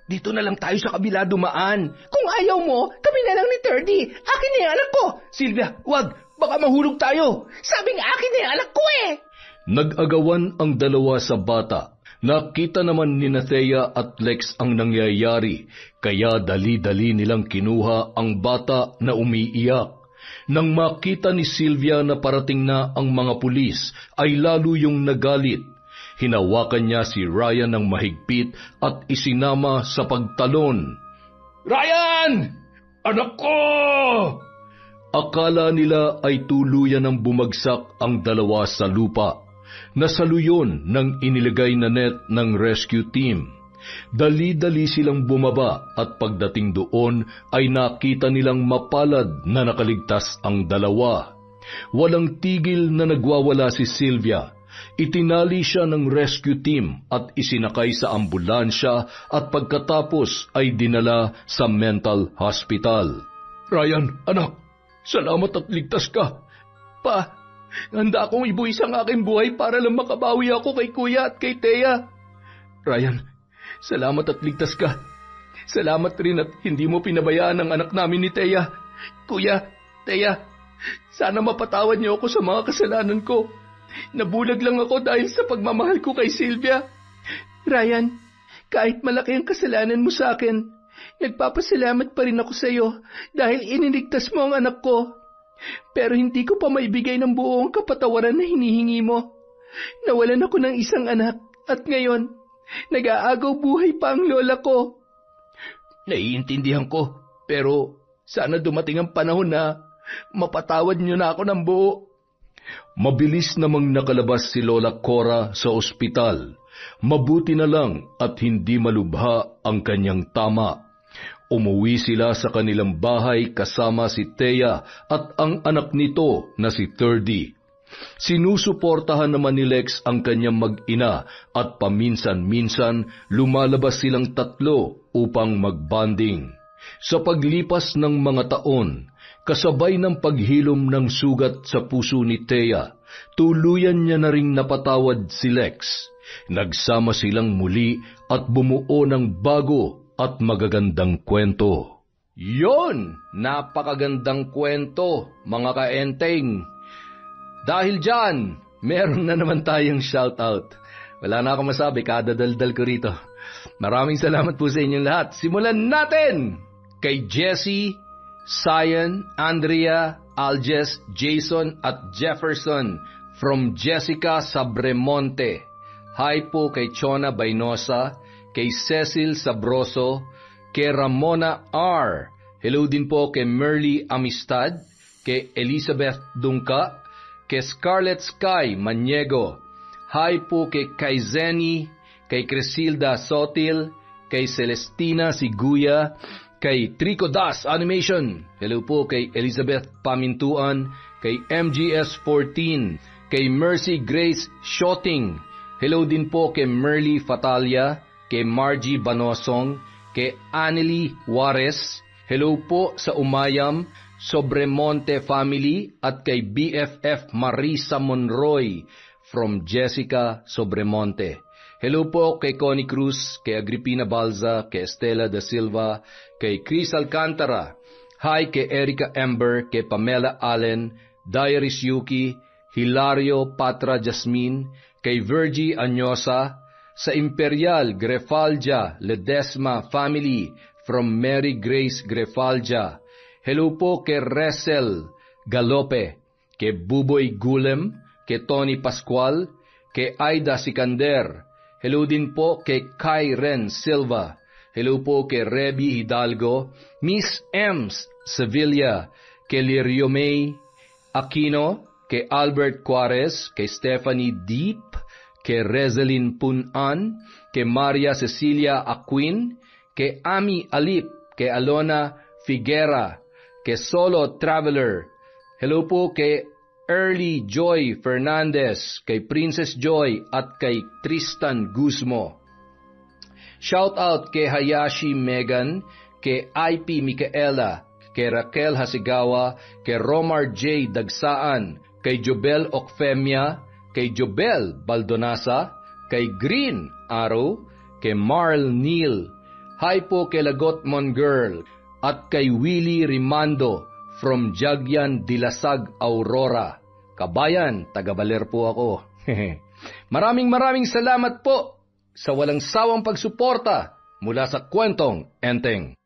Dito na lang tayo sa kabila dumaan. Kung ayaw mo, kami na lang ni 30. Akin na yung anak ko. Sylvia, wag. Baka mahulog tayo. Sabing akin na yung anak ko eh. Nag-agawan ang dalawa sa bata. Nakita naman ni Thea at Lex ang nangyayari, kaya dali-dali nilang kinuha ang bata na umiiyak. Nang makita ni Sylvia na parating na ang mga pulis, ay lalo yung nagalit. Hinawakan niya si Ryan ng mahigpit at isinama sa pagtalon. Ryan! Anak ko! Akala nila ay tuluyan ng bumagsak ang dalawa sa lupa. Nasaluyon ng inilagay na net ng rescue team. Dali-dali silang bumaba at pagdating doon ay nakita nilang mapalad na nakaligtas ang dalawa. Walang tigil na nagwawala si Sylvia. Itinali siya ng rescue team at isinakay sa ambulansya at pagkatapos ay dinala sa mental hospital. Ryan, anak, salamat at ligtas ka. Pa, handa akong ibuwis ang aking buhay para lang makabawi ako kay Kuya at kay Thea. Ryan, salamat at ligtas ka. Salamat rin at hindi mo pinabayaan ang anak namin ni Thea. Kuya, Thea, sana mapatawad niyo ako sa mga kasalanan ko. Nabulag lang ako dahil sa pagmamahal ko kay Sylvia. Ryan, kahit malaki ang kasalanan mo sa akin, nagpapasalamat pa rin ako sa iyo dahil iniligtas mo ang anak ko. Pero hindi ko pa maibigay ng buong kapatawaran na hinihingi mo. Nawalan ako ng isang anak at ngayon, nag-aagaw buhay pa ang lola ko. Naiintindihan ko, pero sana dumating ang panahon na mapatawad niyo na ako ng buo. Mabilis namang nakalabas si Lola Cora sa ospital. Mabuti na lang at hindi malubha ang kanyang tama. Umuwi sila sa kanilang bahay kasama si Thea at ang anak nito na si Thirdy. Sinusuportahan naman ni Lex ang kanyang mag-ina at paminsan-minsan lumalabas silang tatlo upang magbanding. Sa paglipas ng mga taon, kasabay ng paghilom ng sugat sa puso ni Thea, tuluyan niya na ring napatawad si Lex. Nagsama silang muli at bumuo ng bago at magagandang kwento. Yon! Napakagandang kwento, mga kaenteng. Dahil dyan, meron na naman tayong shoutout. Wala na akong masabi, kadadaldal ko rito. Maraming salamat po sa inyong lahat. Simulan natin! Kay Jessie, Cyan, Andrea, Alges, Jason at Jefferson from Jessica Sabremonte. Hi po kay Chona Bainosa, kay Cecil Sabroso, kay Ramona R. Hello din po kay Merly Amistad, kay Elizabeth Dungka, kay Scarlet Sky Maniego. Hi po kay Kaizeni, kay Crisilda Sotil, kay Celestina Siguya, kay Trico Das Animation. Hello po kay Elizabeth Pamintuan, kay MGS14, kay Mercy Grace Shooting. Hello din po kay Merly Fatalia, kay Margie Banosong, kay Anneli Juarez. Hello po sa Umayam, Sobremonte family at kay BFF Marisa Monroy from Jessica Sobremonte. Hello po kay Connie Cruz, kay Agripina Balza, kay Estela da Silva, kay Chris Alcantara. Hi kay Erica Ember, kay Pamela Allen, Diaris Yuki, Hilario Patra Jasmine, kay Virgie Anyosa, sa Imperial Grefalja Ledesma family from Mary Grace Grefalja. Hello po kay Resel Galope, kay Buboy Gulem, kay Tony Pascual, kay Aida Sikander. Hello din po kay Kyren Silva. Hello po kay Reby Hidalgo, Miss Ems Sevilla, kay Lirio May Aquino, kay Albert Juarez, kay Stephanie Deep, kay Rezelin Punan, kay Maria Cecilia Aquin, kay Ami Alip, kay Alona Figuera, kay Solo Traveler. Hello po kay Early Joy Fernandez, kay Princess Joy at kay Tristan Guzmo. Shout out kay Hayashi Megan, kay IP Micaela, kay Raquel Hasigawa, kay Romar J. Dagsaan, kay Jobel Ocfemia, kay Jobel Baldonasa, kay Green Arrow, kay Marl Neal. Hi po kay Lagot Mongirl at kay Willie Rimando from Jagyan Dilasag Aurora. Kabayan, taga-Baler po ako. Maraming salamat po sa walang sawang pagsuporta mula sa Kwentong Enteng.